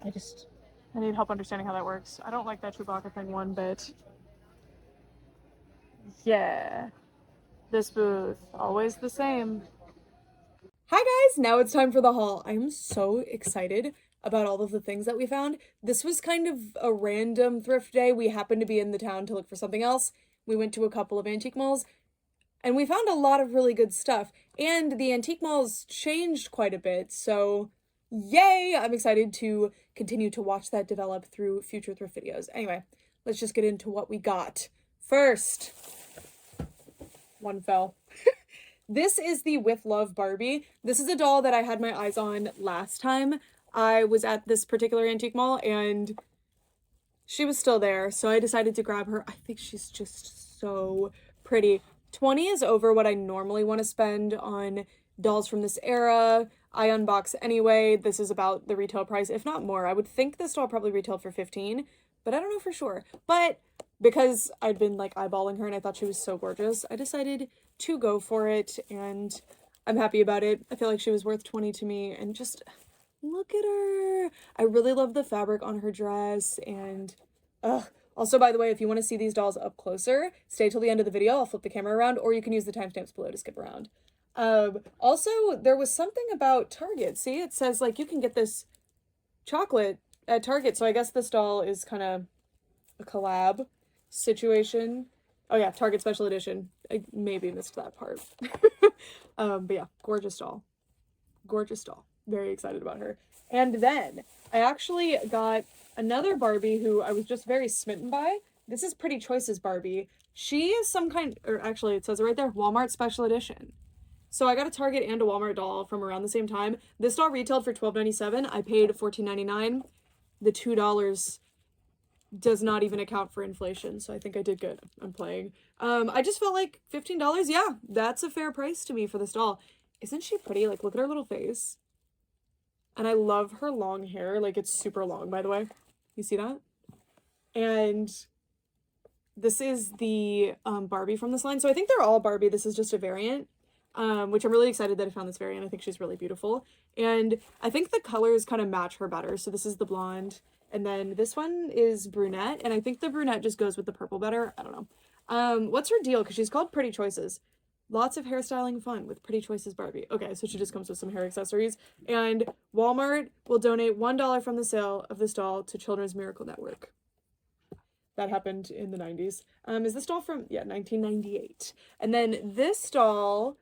I need help understanding how that works. I don't like that Chewbacca thing one bit. Yeah. This booth, always the same. Hi guys, now it's time for the haul. I'm so excited about all of the things that we found. This was kind of a random thrift day. We happened to be in the town to look for something else. We went to a couple of antique malls and we found a lot of really good stuff. And the antique malls changed quite a bit, so yay! I'm excited to continue to watch that develop through future thrift videos. Anyway, let's just get into what we got. First, one fell. This is the With Love Barbie. This is a doll that I had my eyes on last time I was at this particular antique mall, and she was still there, so I decided to grab her. I think she's just so pretty. 20 is over what I normally want to spend on dolls from this era. I unbox anyway. This is about the retail price, if not more. I would think this doll probably retailed for 15, but I don't know for sure. But because I'd been like eyeballing her and I thought she was so gorgeous, I decided to go for it, and I'm happy about it. I feel like she was worth 20 to me, and just look at her. I really love the fabric on her dress, and also, by the way, if you want to see these dolls up closer, stay till the end of the video. I'll flip the camera around, or you can use the timestamps below to skip around. Also, there was something about Target. See, it says like you can get this chocolate at Target, so I guess this doll is kind of a collab situation. Oh yeah, Target special edition. I maybe missed that part. But yeah, gorgeous doll. Gorgeous doll. Very excited about her. And then I actually got another Barbie who I was just very smitten by. This is Pretty Choices Barbie. She is some kind, or actually it says it right there, Walmart special edition. So I got a Target and a Walmart doll from around the same time. This doll retailed for $12.97. I paid $14.99. The $2 does not even account for inflation, so I think I did good. I'm playing. I just felt like $15, yeah, that's a fair price to me for this doll. Isn't she pretty? Like, look at her little face. And I love her long hair. Like, it's super long, by the way. You see that? And this is the Barbie from this line. So I think they're all Barbie. This is just a variant, which I'm really excited that I found this variant. I think she's really beautiful. And I think the colors kind of match her better. So this is the blonde. And then this one is brunette. And I think the brunette just goes with the purple better. I don't know. What's her deal? Because she's called Pretty Choices. Lots of hairstyling fun with Pretty Choices Barbie. Okay, so she just comes with some hair accessories. And Walmart will donate $1 from the sale of this doll to Children's Miracle Network. That happened in the 90s. Is this doll from, yeah, 1998. And then this doll,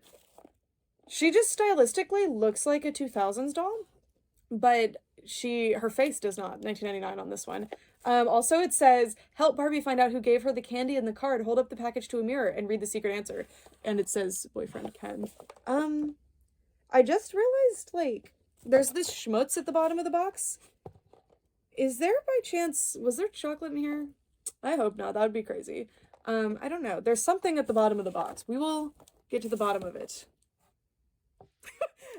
she just stylistically looks like a 2000s doll, but her face does not. 1999 on this one. Also it says, help Barbie find out who gave her the candy in the card. Hold up the package to a mirror and read the secret answer. And it says boyfriend Ken. I I just realized, like, there's this schmutz at the bottom of the box. Is there by chance, was there chocolate in here? I hope not. That would be crazy. I don't know. There's something at the bottom of the box. We will get to the bottom of it.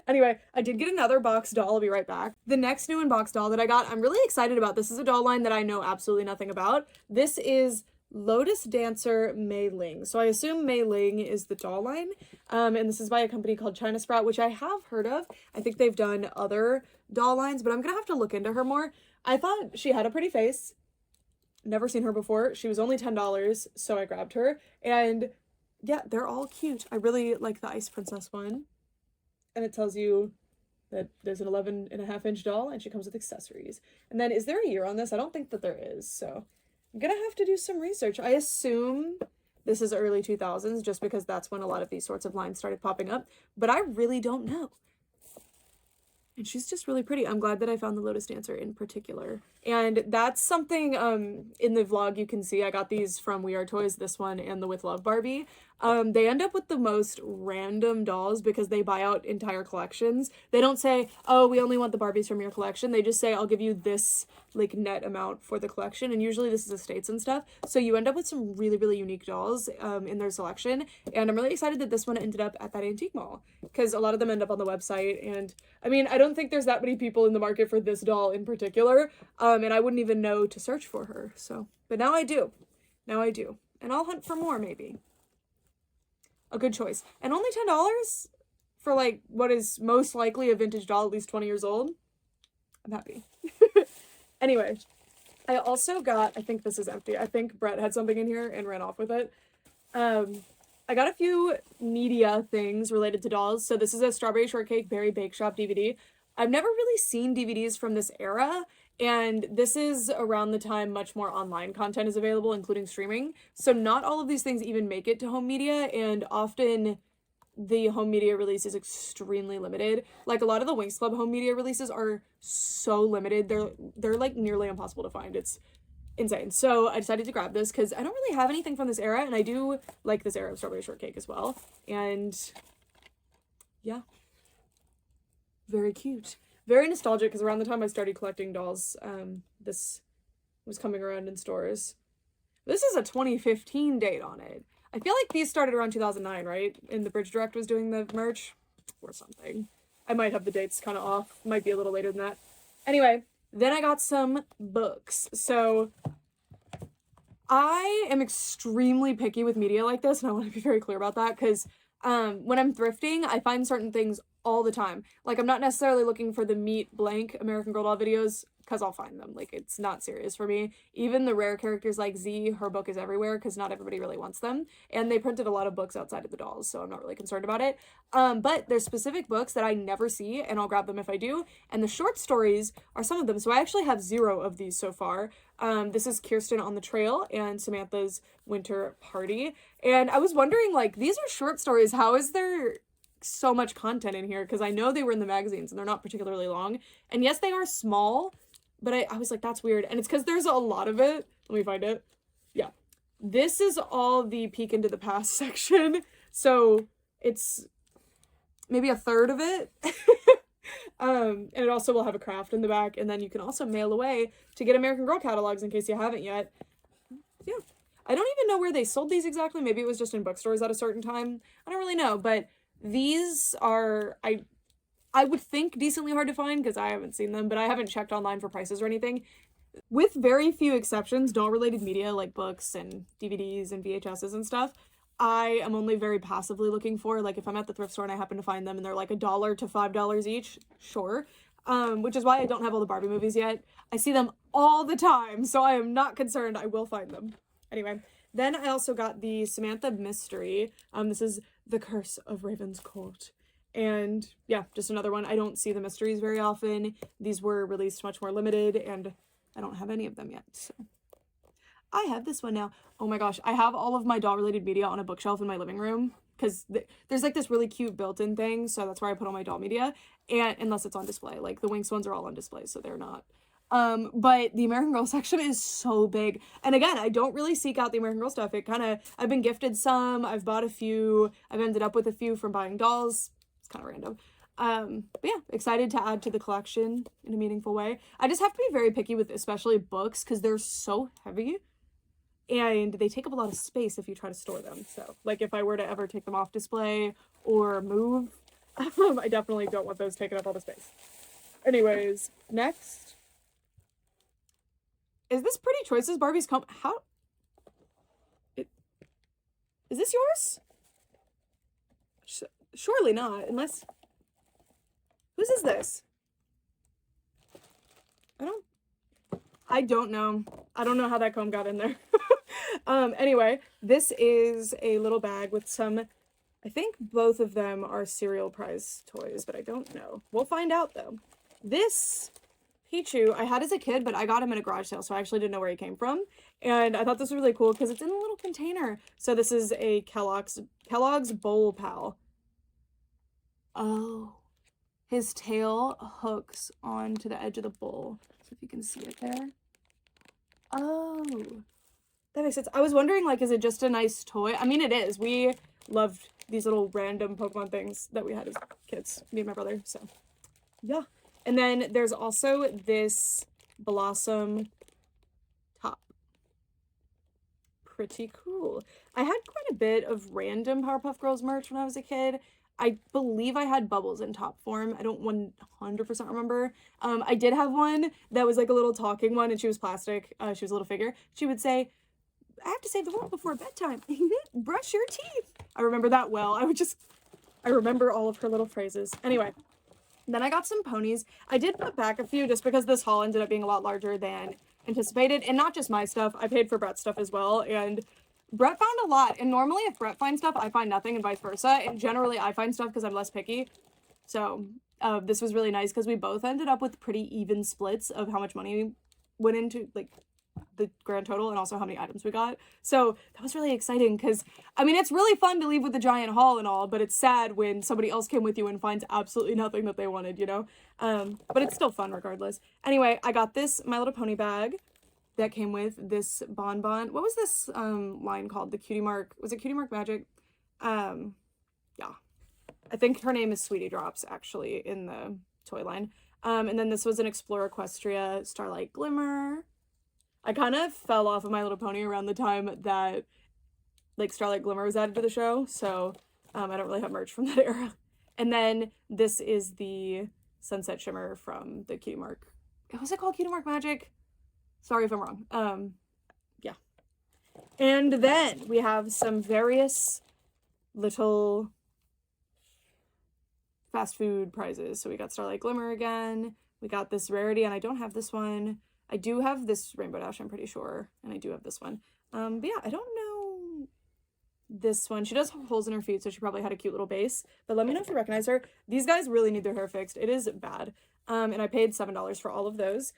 Anyway, I did get another box doll. I'll be right back. The next new in-box doll that I got, I'm really excited about. This is a doll line that I know absolutely nothing about. This is Lotus Dancer Mei Ling. So I assume Mei Ling is the doll line. And this is by a company called China Sprout, which I have heard of. I think they've done other doll lines, but I'm gonna have to look into her more. I thought she had a pretty face. Never seen her before. She was only $10, so I grabbed her. And yeah, they're all cute. I really like the Ice Princess one. And it tells you that there's an 11.5-inch doll and she comes with accessories. And then, is there a year on this? I don't think that there is, so I'm gonna have to do some research. I assume this is early 2000s just because that's when a lot of these sorts of lines started popping up, but I really don't know. And she's just really pretty. I'm glad that I found the Lotus Dancer in particular. And that's something in the vlog you can see. I got these from We Are Toys, this one and the With Love Barbie. They end up with the most random dolls because they buy out entire collections. They don't say, oh, we only want the Barbies from your collection. They just say, I'll give you this like net amount for the collection. And usually this is estates and stuff. So you end up with some really, really unique dolls in their selection. And I'm really excited that this one ended up at that antique mall because a lot of them end up on the website. And I mean, I don't think there's that many people in the market for this doll in particular. And I wouldn't even know to search for her. So, but now I do. Now I do. And I'll hunt for more maybe. A good choice. And only $10 for like what is most likely a vintage doll at least 20 years old. I'm happy. Anyway, I also got, I think this is empty. I think Brett had something in here and ran off with it. I got a few media things related to dolls. So this is a Strawberry Shortcake Berry Bake Shop DVD. I've never really seen DVDs from this era, and this is around the time much more online content is available, including streaming. So not all of these things even make it to home media, and often the home media release is extremely limited. Like a lot of the Winx Club home media releases are so limited. They're like nearly impossible to find. It's insane. So I decided to grab this because I don't really have anything from this era, and I do like this era of Strawberry Shortcake as well. And yeah, very cute. Very nostalgic because around the time I started collecting dolls, this was coming around in stores. This is a 2015 date on it. I feel like these started around 2009, right? And the Bridge Direct was doing the merch or something. I might have the dates kind of off. Might be a little later than that. Anyway, then I got some books. So I am extremely picky with media like this, and I want to be very clear about that because when I'm thrifting, I find certain things all the time. Like, I'm not necessarily looking for the meet blank American Girl doll videos because I'll find them. Like, it's not serious for me. Even the rare characters like Z, her book is everywhere because not everybody really wants them. And they printed a lot of books outside of the dolls, so I'm not really concerned about it. But there's specific books that I never see, and I'll grab them if I do. And the short stories are some of them. So I actually have 0 of these so far. This is Kirsten on the Trail and Samantha's Winter Party. And I was wondering, like, these are short stories. How is there so much content in here? Because I know they were in the magazines and they're not particularly long. And yes, they are small, but I was like, that's weird. And it's because there's a lot of it. Let me find it. Yeah. This is all the peek into the past section. So it's maybe a third of it. And it also will have a craft in the back. And then you can also mail away to get American Girl catalogs in case you haven't yet. Yeah. I don't even know where they sold these exactly. Maybe it was just in bookstores at a certain time. I don't really know. But these are, I would think, decently hard to find because I haven't seen them, but I haven't checked online for prices or anything. With very few exceptions, doll-related media like books and DVDs and VHSs and stuff, I am only very passively looking for, like, if I'm at the thrift store and I happen to find them and they're like $1 to $5 each, sure. Which is why I don't have all the Barbie movies yet. I see them all the time, so I am not concerned. I will find them. Anyway, then I also got the Samantha Mystery. This is The Curse of Raven's Court. And yeah, just another one. I don't see the mysteries very often. These were released much more limited, and I don't have any of them yet, so. I have this one now. Oh my gosh, I have all of my doll-related media on a bookshelf in my living room because there's like this really cute built-in thing, so that's where I put all my doll media, and unless it's on display. Like the Winx ones are all on display, so they're not. But the American Girl section is so big. And again, I don't really seek out the American Girl stuff. I've been gifted some, I've bought a few, I've ended up with a few from buying dolls. It's kind of random. But yeah, excited to add to the collection in a meaningful way. I just have to be very picky with especially books because they're so heavy and they take up a lot of space if you try to store them. So like if I were to ever take them off display or move, I definitely don't want those taking up all the space. Anyways, next. Is this Pretty Choices Barbie's how? Is this yours? Surely not, unless... Whose is this? I don't know. I don't know how that comb got in there. Anyway, this is a little bag with some, I think both of them are cereal prize toys, but I don't know. We'll find out though. This Pichu I had as a kid, but I got him in a garage sale, so I actually didn't know where he came from. And I thought this was really cool because it's in a little container. So this is a Kellogg's Bowl Pal. Oh, his tail hooks onto the edge of the bowl. So if you can see it there. Oh, that makes sense. I was wondering, like, is it just a nice toy? I mean, it is. We loved these little random Pokemon things that we had as kids, me and my brother, so yeah. And then there's also this Blossom top. Pretty cool. I had quite a bit of random Powerpuff Girls merch when I was a kid. I believe I had Bubbles in top form. I don't 100% remember. I did have one that was like a little talking one, and she was plastic. She was a little figure. She would say, I have to save the world before bedtime. Brush your teeth. I remember that well. I remember all of her little phrases. Anyway, then I got some ponies. I did put back a few just because this haul ended up being a lot larger than anticipated. And not just my stuff. I paid for Brett's stuff as well. And Brett found a lot. And normally if Brett finds stuff, I find nothing and vice versa. And generally I find stuff because I'm less picky. So this was really nice because we both ended up with pretty even splits of how much money went into, like, the grand total and also how many items we got. So that was really exciting because, I mean, it's really fun to leave with a giant haul and all, but it's sad when somebody else came with you and finds absolutely nothing that they wanted, you know? But it's still fun regardless. Anyway, I got this My Little Pony bag that came with this bonbon. What was this line called? The Cutie Mark. Was it Cutie Mark Magic? Yeah. I think her name is Sweetie Drops, actually, in the toy line. And then this was an Explore Equestria Starlight Glimmer. I kind of fell off of My Little Pony around the time that, like, Starlight Glimmer was added to the show, so I don't really have merch from that era. And then this is the Sunset Shimmer from the Cutie Mark. Was it called Cutie Mark Magic? Sorry if I'm wrong. Yeah. And then we have some various little fast food prizes. So we got Starlight Glimmer again. We got this rarity, and I don't have this one. I do have this Rainbow Dash, I'm pretty sure, and I do have this one. But yeah, I don't know this one. She does have holes in her feet, so she probably had a cute little base. But let me know if you recognize her. These guys really need their hair fixed. It is bad. And I paid $7 for all of those.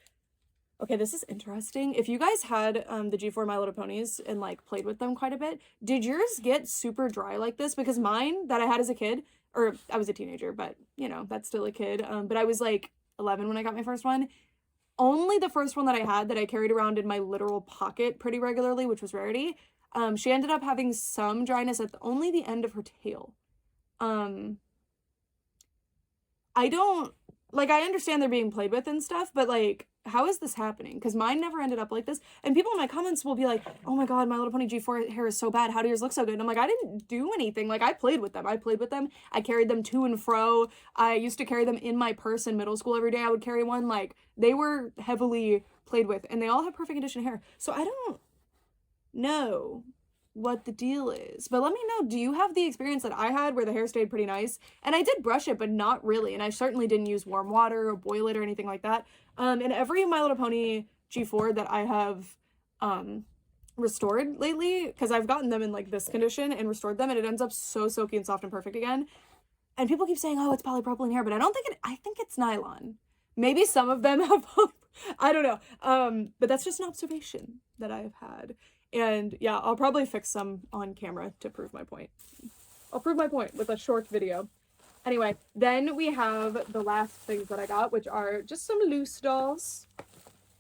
Okay, this is interesting. If you guys had the G4 My Little Ponies and, like, played with them quite a bit, did yours get super dry like this? Because mine that I had as a kid, or I was a teenager, but, you know, that's still a kid. But I was, like, 11 when I got my first one. Only the first one that I had that I carried around in my literal pocket pretty regularly, which was Rarity, she ended up having some dryness at only the end of her tail. I don't, like, I understand they're being played with and stuff, but, like, how is this happening? Because mine never ended up like this. And people in my comments will be like, oh my god, My Little Pony G4 hair is so bad. How do yours look so good? And I'm like, I didn't do anything. Like, I played with them. I carried them to and fro. I used to carry them in my purse in middle school every day. I would carry one. Like, they were heavily played with. And they all have perfect condition hair. So I don't know what the deal is. But let me know, do you have the experience that I had where the hair stayed pretty nice? And I did brush it, but not really. And I certainly didn't use warm water or boil it or anything like that. And every My Little Pony G4 that I have restored lately, because I've gotten them in, like, this condition and restored them, and it ends up so silky and soft and perfect again. And people keep saying, oh, it's polypropylene hair, but I don't think I think it's nylon. Maybe some of them have, I don't know. But that's just an observation that I've had. And yeah, I'll probably fix some on camera to prove my point. I'll prove my point with a short video. Anyway, then we have the last things that I got, which are just some loose dolls.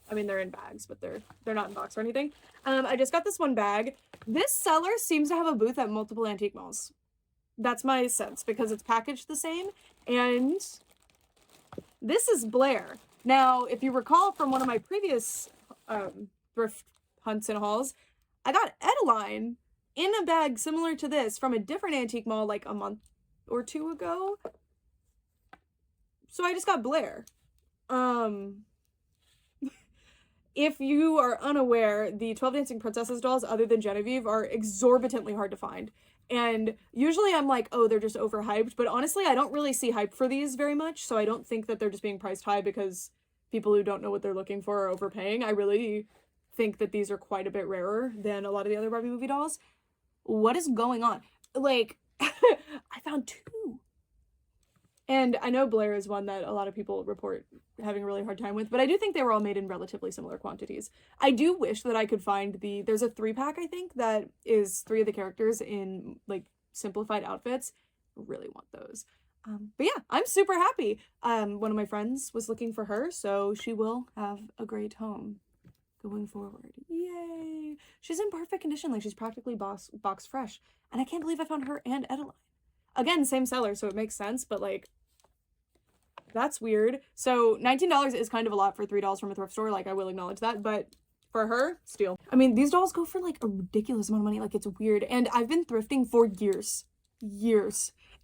I mean, they're in bags, but they're not in box or anything. I just got this one bag. This seller seems to have a booth at multiple antique malls. That's my sense, because it's packaged the same. And this is Blair. Now, if you recall from one of my previous thrift hunts and hauls, I got Edeline in a bag similar to this from a different antique mall like a month or two ago. So I just got Blair. If you are unaware, the 12 Dancing Princesses dolls, other than Genevieve, are exorbitantly hard to find. And usually I'm like, oh, they're just overhyped. But honestly, I don't really see hype for these very much. So I don't think that they're just being priced high because people who don't know what they're looking for are overpaying. I really think that these are quite a bit rarer than a lot of the other Barbie movie dolls. What is going on? Like, I found 2. And I know Blair is one that a lot of people report having a really hard time with, but I do think they were all made in relatively similar quantities. I do wish that I could find there's a 3-pack, I think, that is 3 of the characters in, like, simplified outfits. I really want those. But yeah, I'm super happy. One of my friends was looking for her, so she will have a great home going forward. Yay! She's in perfect condition, like she's practically box fresh. And I can't believe I found her and Edeline. Again, same seller, so it makes sense, but like, that's weird. So $19 is kind of a lot for $3 from a thrift store, like I will acknowledge that, but for her, steal. I mean, these dolls go for like a ridiculous amount of money, like it's weird. And I've been thrifting for years.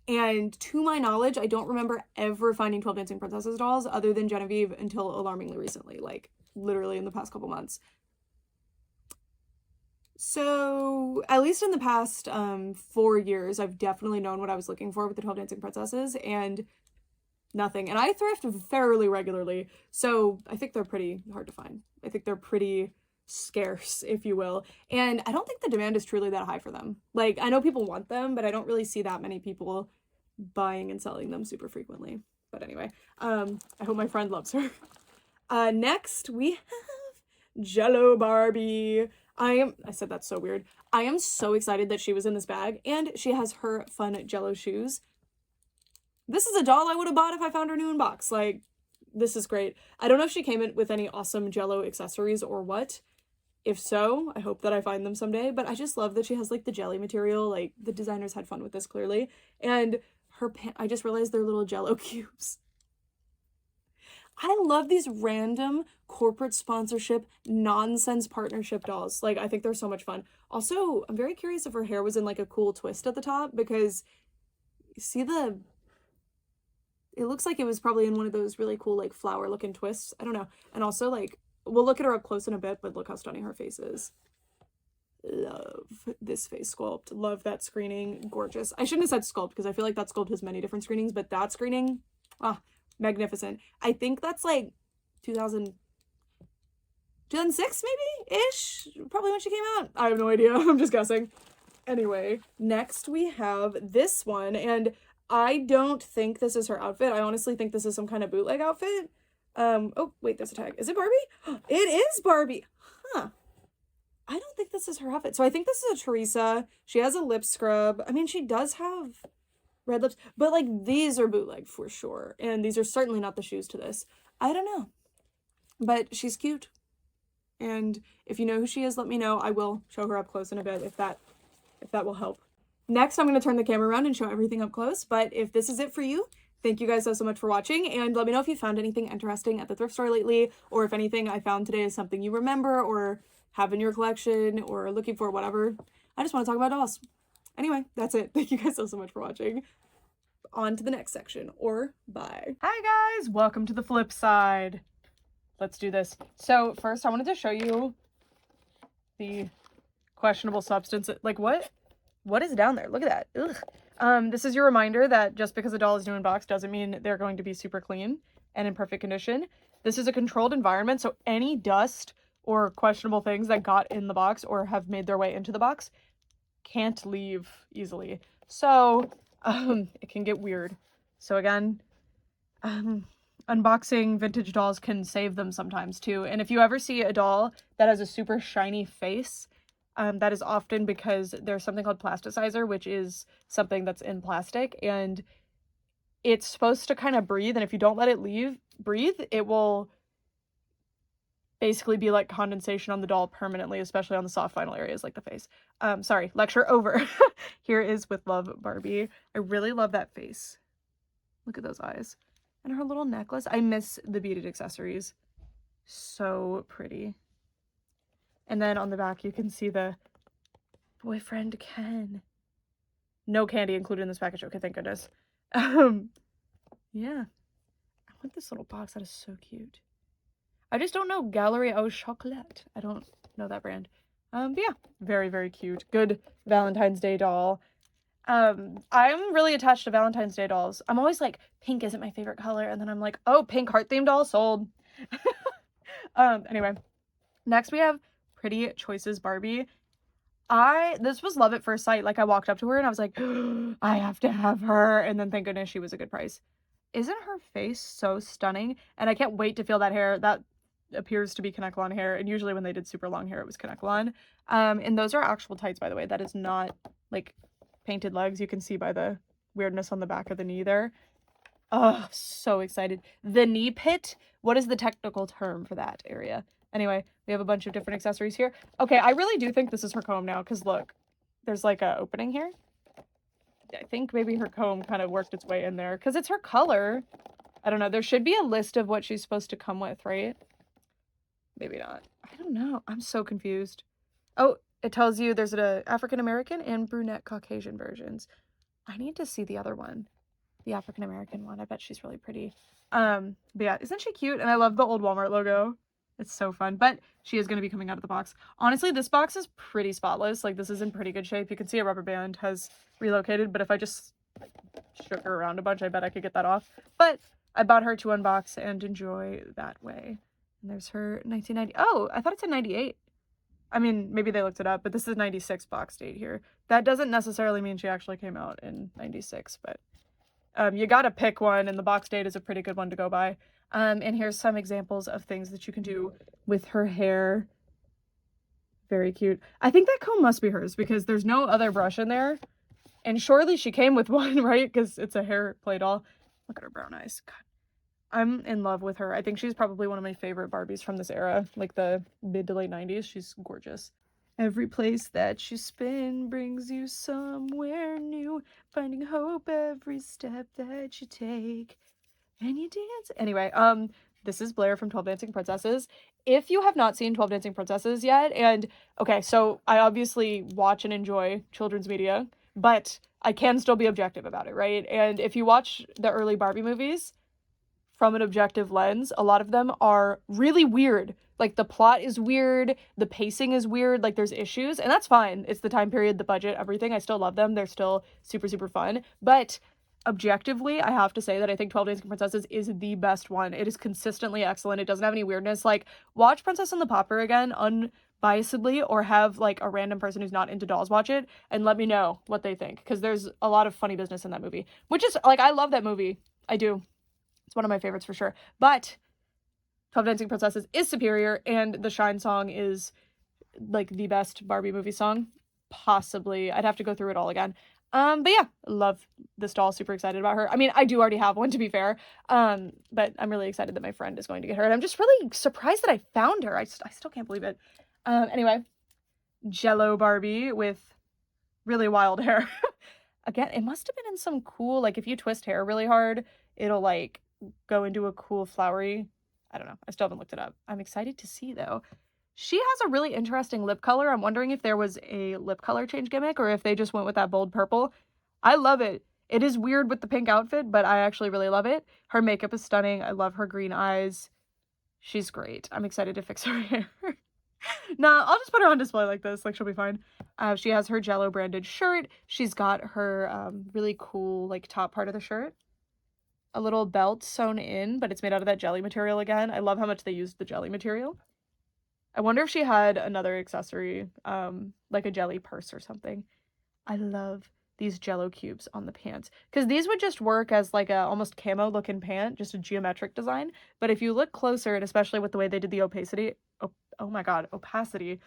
And to my knowledge, I don't remember ever finding 12 Dancing Princesses dolls other than Genevieve until alarmingly recently, like literally in the past couple months. So at least in the past 4 years, I've definitely known what I was looking for with the 12 Dancing Princesses, and nothing. And I thrift fairly regularly, so I think they're pretty hard to find. I think they're pretty scarce, if you will. And I don't think the demand is truly that high for them. Like, I know people want them, but I don't really see that many people buying and selling them super frequently. But anyway, I hope my friend loves her. Next, we have Jello Barbie. I said that's so weird. I am so excited that she was in this bag, and she has her fun Jello shoes. This is a doll I would have bought if I found her new in box. Like, this is great. I don't know if she came in with any awesome Jello accessories or what. If so, I hope that I find them someday. But I just love that she has, like, the jelly material. Like, the designers had fun with this, clearly. And her I just realized they're little Jello cubes. I love these random corporate sponsorship nonsense partnership dolls. Like, I think they're so much fun. Also, I'm very curious if her hair was in, like, a cool twist at the top, because you see it looks like it was probably in one of those really cool, like, flower looking twists. I don't know. And also, like, we'll look at her up close in a bit, but look how stunning her face is. Love this face sculpt. Love that screening. Gorgeous. I shouldn't have said sculpt because I feel like that sculpt has many different screenings, but that screening, magnificent. I think that's like 2006 maybe ish, probably when she came out. I have no idea. I'm just guessing. Anyway, next we have this one, and I don't think this is her outfit. I honestly think this is some kind of bootleg outfit. Oh wait, there's a tag. Is it Barbie? It is Barbie. Huh. I don't think this is her outfit. So I think this is a Teresa. She has a lip scrub. I mean, she does have red lips, but like these are bootleg for sure. And these are certainly not the shoes to this. I don't know, but she's cute. And if you know who she is, let me know. I will show her up close in a bit if that will help. Next, I'm going to turn the camera around and show everything up close. But if this is it for you, thank you guys so much for watching. And let me know if you found anything interesting at the thrift store lately, or if anything I found today is something you remember or have in your collection or looking for, whatever. I just want to talk about dolls. Anyway, that's it. Thank you guys so much for watching. On to the next section, or bye. Hi guys, welcome to the flip side. Let's do this. So first I wanted to show you the questionable substance. Like what is down there? Look at that. Ugh. This is your reminder that just because a doll is new in box doesn't mean they're going to be super clean and in perfect condition. This is a controlled environment, so any dust or questionable things that got in the box or have made their way into the box can't leave easily. So it can get weird. So again, unboxing vintage dolls can save them sometimes too. And if you ever see a doll that has a super shiny face, that is often because there's something called plasticizer, which is something that's in plastic, and it's supposed to kind of breathe, and if you don't let it breathe, it will basically be like condensation on the doll permanently, especially on the soft vinyl areas like the face. Sorry, lecture over. Here is With Love Barbie. I really love that face. Look at those eyes. And her little necklace. I miss the beaded accessories. So pretty. And then on the back you can see the boyfriend Ken. No candy included in this package. Okay, thank goodness. Yeah. I want this little box. That is so cute. I just don't know Galerie au Chocolat. I don't know that brand. But yeah, very, very cute. Good Valentine's Day doll. I'm really attached to Valentine's Day dolls. I'm always like, pink isn't my favorite color. And then I'm like, oh, pink heart themed doll sold. Anyway, next we have Pretty Choices Barbie. This was love at first sight. Like, I walked up to her and I was like, I have to have her. And then thank goodness she was a good price. Isn't her face so stunning? And I can't wait to feel that hair. That appears to be Kanekalon hair. And usually when they did super long hair, it was Kanekalon. And those are actual tights, by the way. That is not like painted legs. You can see by the weirdness on the back of the knee there. Oh, so excited. The knee pit. What is the technical term for that area? Anyway, we have a bunch of different accessories here. Okay, I really do think this is her comb now, because look, there's like a opening here. I think maybe her comb kind of worked its way in there, because it's her color. I don't know. There should be a list of what she's supposed to come with, right? Maybe not. I don't know. I'm so confused. Oh, it tells you there's an African American and brunette Caucasian versions. I need to see the other one. The African American one. I bet she's really pretty. But yeah, isn't she cute? And I love the old Walmart logo. It's so fun. But she is going to be coming out of the box. Honestly, this box is pretty spotless. Like, this is in pretty good shape. You can see a rubber band has relocated, but if I just like, shook her around a bunch, I bet I could get that off. But I bought her to unbox and enjoy that way. And there's her 1990. Oh, I thought it said 98. I mean, maybe they looked it up, but this is 96 box date here. That doesn't necessarily mean she actually came out in 96, but you gotta pick one, and the box date is a pretty good one to go by. And here's some examples of things that you can do with her hair. Very cute. I think that comb must be hers, because there's no other brush in there. And surely she came with one, right? Because it's a hair play doll. Look at her brown eyes. God. I'm in love with her. I think she's probably one of my favorite Barbies from this era, like the mid to late 90s. She's gorgeous. Every place that you spin brings you somewhere new, finding hope every step that you take, and you dance. Anyway, this is Blair from 12 Dancing Princesses. If you have not seen 12 Dancing Princesses yet, and okay, so I obviously watch and enjoy children's media, but I can still be objective about it, right? And if you watch the early Barbie movies from an objective lens, a lot of them are really weird. Like, the plot is weird, the pacing is weird, like, there's issues, and that's fine. It's the time period, the budget, everything. I still love them. They're still super, super fun. But objectively, I have to say that I think 12 Dancing Princesses is the best one. It is consistently excellent. It doesn't have any weirdness. Like, watch Princess and the Pauper again unbiasedly, or have, like, a random person who's not into dolls watch it, and let me know what they think, because there's a lot of funny business in that movie. Which is, like, I love that movie. I do. It's one of my favorites for sure. But 12 Dancing Princesses is superior, and the Shine song is like the best Barbie movie song. Possibly. I'd have to go through it all again. But yeah, love this doll. Super excited about her. I mean, I do already have one, to be fair. But I'm really excited that my friend is going to get her. And I'm just really surprised that I found her. I still can't believe it. Anyway, Jello Barbie with really wild hair. Again, it must have been in some cool, like, if you twist hair really hard, it'll like go into a cool flowery, I don't know. I still haven't looked it up. I'm excited to see, though. She has a really interesting lip color. I'm wondering if there was a lip color change gimmick, or if they just went with that bold purple. I love it. It is weird with the pink outfit, but I actually really love it. Her makeup is stunning. I love her green eyes. She's great. I'm excited to fix her hair. Nah, I'll just put her on display like this. Like, she'll be fine. She has her Jello branded shirt. She's got her really cool, like, top part of the shirt. A little belt sewn in, but it's made out of that jelly material again. I love how much they used the jelly material. I wonder if she had another accessory, like a jelly purse or something. I love these Jello cubes on the pants, because these would just work as like a almost camo looking pant, just a geometric design. But if you look closer, and especially with the way they did the opacity, oh my god, opacity,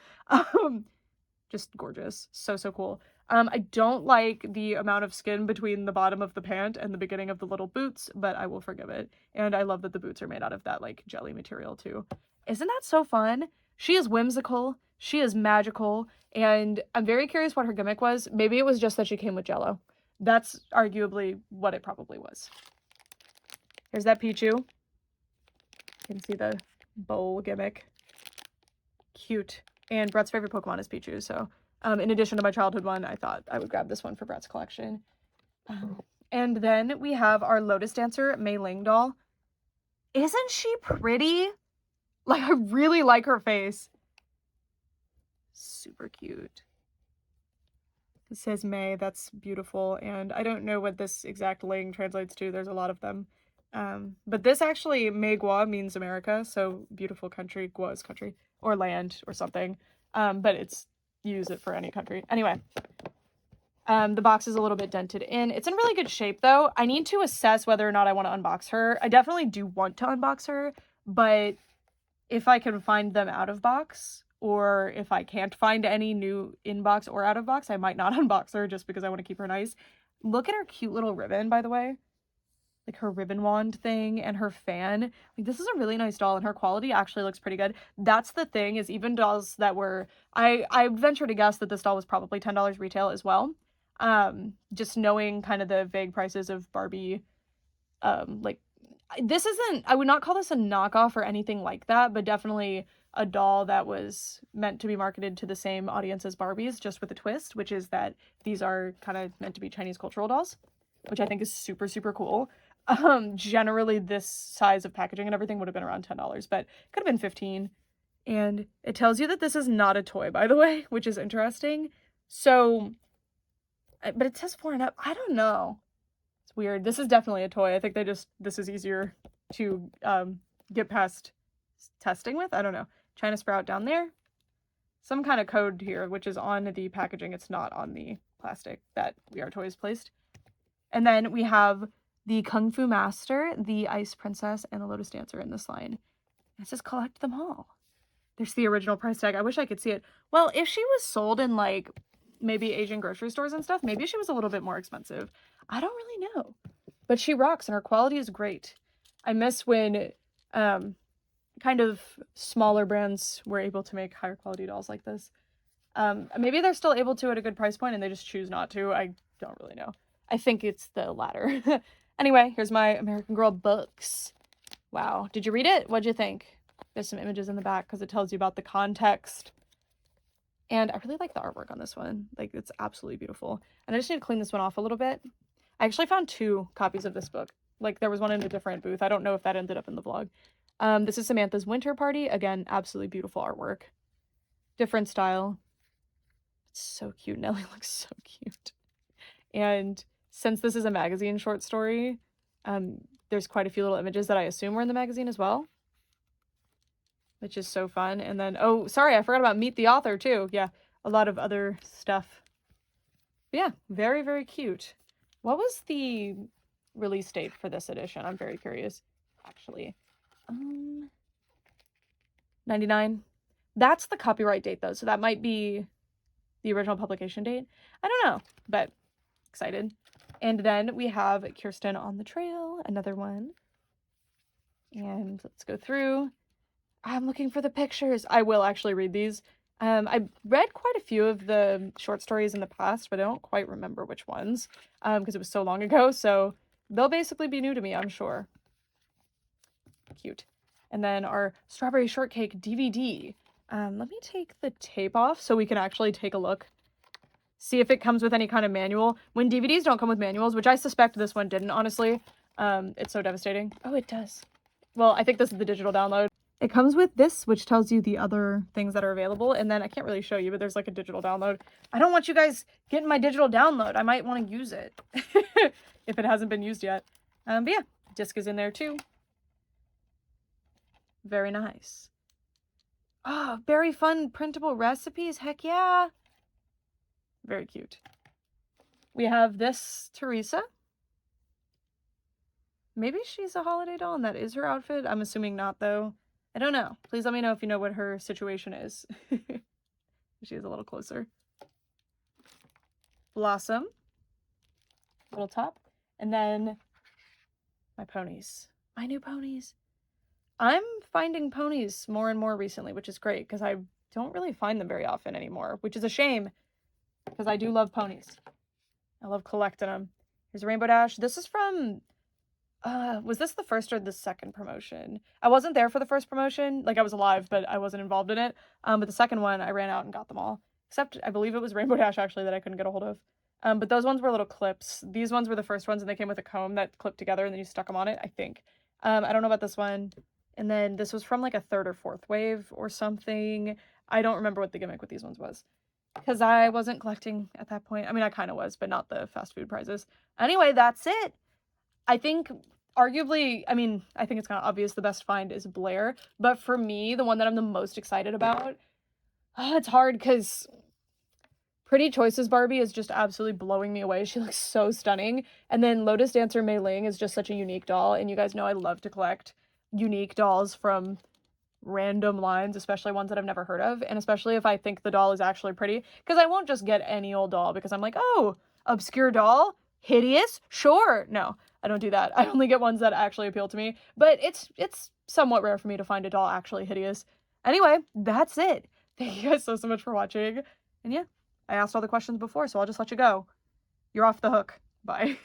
just gorgeous. So cool. I don't like the amount of skin between the bottom of the pant and the beginning of the little boots, but I will forgive it. And I love that the boots are made out of that, like, jelly material, too. Isn't that so fun? She is whimsical. She is magical. And I'm very curious what her gimmick was. Maybe it was just that she came with Jello. That's arguably what it probably was. Here's that Pichu. You can see the bowl gimmick. Cute. And Brett's favorite Pokemon is Pichu, so in addition to my childhood one, I thought I would grab this one for Brett's collection. And then we have our Lotus Dancer Mei Ling doll. Isn't she pretty? Like, I really like her face. Super cute. It says May, that's beautiful, and I don't know what this exact Ling translates to, there's a lot of them. But this actually, Mei Gua means America, so beautiful country, Gua is country, or land, or something. But use it for any country. Anyway, the box is a little bit dented in. It's in really good shape, though. I need to assess whether or not I want to unbox her. I definitely do want to unbox her, but if I can find them out of box, or if I can't find any new in-box or out-of-box, I might not unbox her just because I want to keep her nice. Look at her cute little ribbon, by the way. Like her ribbon wand thing and her fan. Like, this is a really nice doll, and her quality actually looks pretty good. That's the thing, is even dolls that were... I venture to guess that this doll was probably $10 retail as well. Just knowing kind of the vague prices of Barbie, like, this isn't... I would not call this a knockoff or anything like that, but definitely a doll that was meant to be marketed to the same audience as Barbie's, just with a twist, which is that these are kind of meant to be Chinese cultural dolls, which I think is super, super cool. Generally this size of packaging and everything would have been around $10, but could have been 15. And it tells you that this is not a toy, by the way, which is interesting. So, but it says 4 and up. I don't know. It's weird. This is definitely a toy. I think this is easier to get past testing with. I don't know. China Sprout down there. Some kind of code here, which is on the packaging. It's not on the plastic that We Are Toys placed. And then we have the Kung Fu Master, the Ice Princess, and the Lotus Dancer in this line. It says collect them all. There's the original price tag. I wish I could see it. Well, if she was sold in, like, maybe Asian grocery stores and stuff, maybe she was a little bit more expensive. I don't really know. But she rocks, and her quality is great. I miss when kind of smaller brands were able to make higher quality dolls like this. Maybe they're still able to at a good price point and they just choose not to. I don't really know. I think it's the latter. Anyway, here's my American Girl books. Wow. Did you read it? What'd you think? There's some images in the back because it tells you about the context. And I really like the artwork on this one. Like, it's absolutely beautiful. And I just need to clean this one off a little bit. I actually found 2 copies of this book. Like, there was one in a different booth. I don't know if that ended up in the vlog. This is Samantha's Winter Party. Again, absolutely beautiful artwork. Different style. It's so cute. Nellie looks so cute. And since this is a magazine short story, there's quite a few little images that I assume were in the magazine as well, which is so fun. And then, oh, sorry, I forgot about Meet the Author too. Yeah, a lot of other stuff. But yeah, very, very cute. What was the release date for this edition? I'm very curious, actually. 99. That's the copyright date though, so that might be the original publication date. I don't know, but excited. And then we have Kirsten on the Trail, another one. And let's go through. I'm looking for the pictures. I will actually read these. I read quite a few of the short stories in the past, but I don't quite remember which ones because it was so long ago. So they'll basically be new to me, I'm sure. Cute. And then our Strawberry Shortcake DVD. Let me take the tape off so we can actually take a look. See if it comes with any kind of manual. When DVDs don't come with manuals, which I suspect this one didn't, honestly, it's so devastating. Oh, it does. Well, I think this is the digital download. It comes with this, which tells you the other things that are available, and then I can't really show you, but there's like a digital download. I don't want you guys getting my digital download. I might want to use it if it hasn't been used yet. But yeah, disc is in there too. Very nice. Oh, very fun printable recipes. Heck yeah. Very cute. We have this Teresa. Maybe she's a holiday doll and that is her outfit. I'm assuming not, though. I don't know. Please let me know if you know what her situation is. She is a little closer. Blossom. Little top. And then my ponies. My new ponies. I'm finding ponies more and more recently, which is great because I don't really find them very often anymore, which is a shame because I do love ponies. I love collecting them. Here's a Rainbow Dash. This is from, was this the first or the second promotion? I wasn't there for the first promotion. Like, I was alive, but I wasn't involved in it. But the second one, I ran out and got them all. Except, I believe it was Rainbow Dash, actually, that I couldn't get a hold of. But those ones were little clips. These ones were the first ones, and they came with a comb that clipped together, and then you stuck them on it, I think. I don't know about this one. And then this was from, like, a third or fourth wave or something. I don't remember what the gimmick with these ones was. Because I wasn't collecting at that point. I mean, I kind of was, but not the fast food prizes. Anyway, that's it. I think, arguably, I mean, I think it's kind of obvious the best find is Blair. But for me, the one that I'm the most excited about, it's hard because Pretty Choices Barbie is just absolutely blowing me away. She looks so stunning. And then Lotus Dancer Mei Ling is just such a unique doll. And you guys know I love to collect unique dolls from random lines, especially ones that I've never heard of, and especially if I think the doll is actually pretty, because I won't just get any old doll because I'm like, oh, obscure doll, hideous, sure. No, I don't do that. I only get ones that actually appeal to me, but it's somewhat rare for me to find a doll actually hideous. Anyway, that's it. Thank you guys so much for watching, and yeah, I asked all the questions before, so I'll just let you go. You're off the hook. Bye.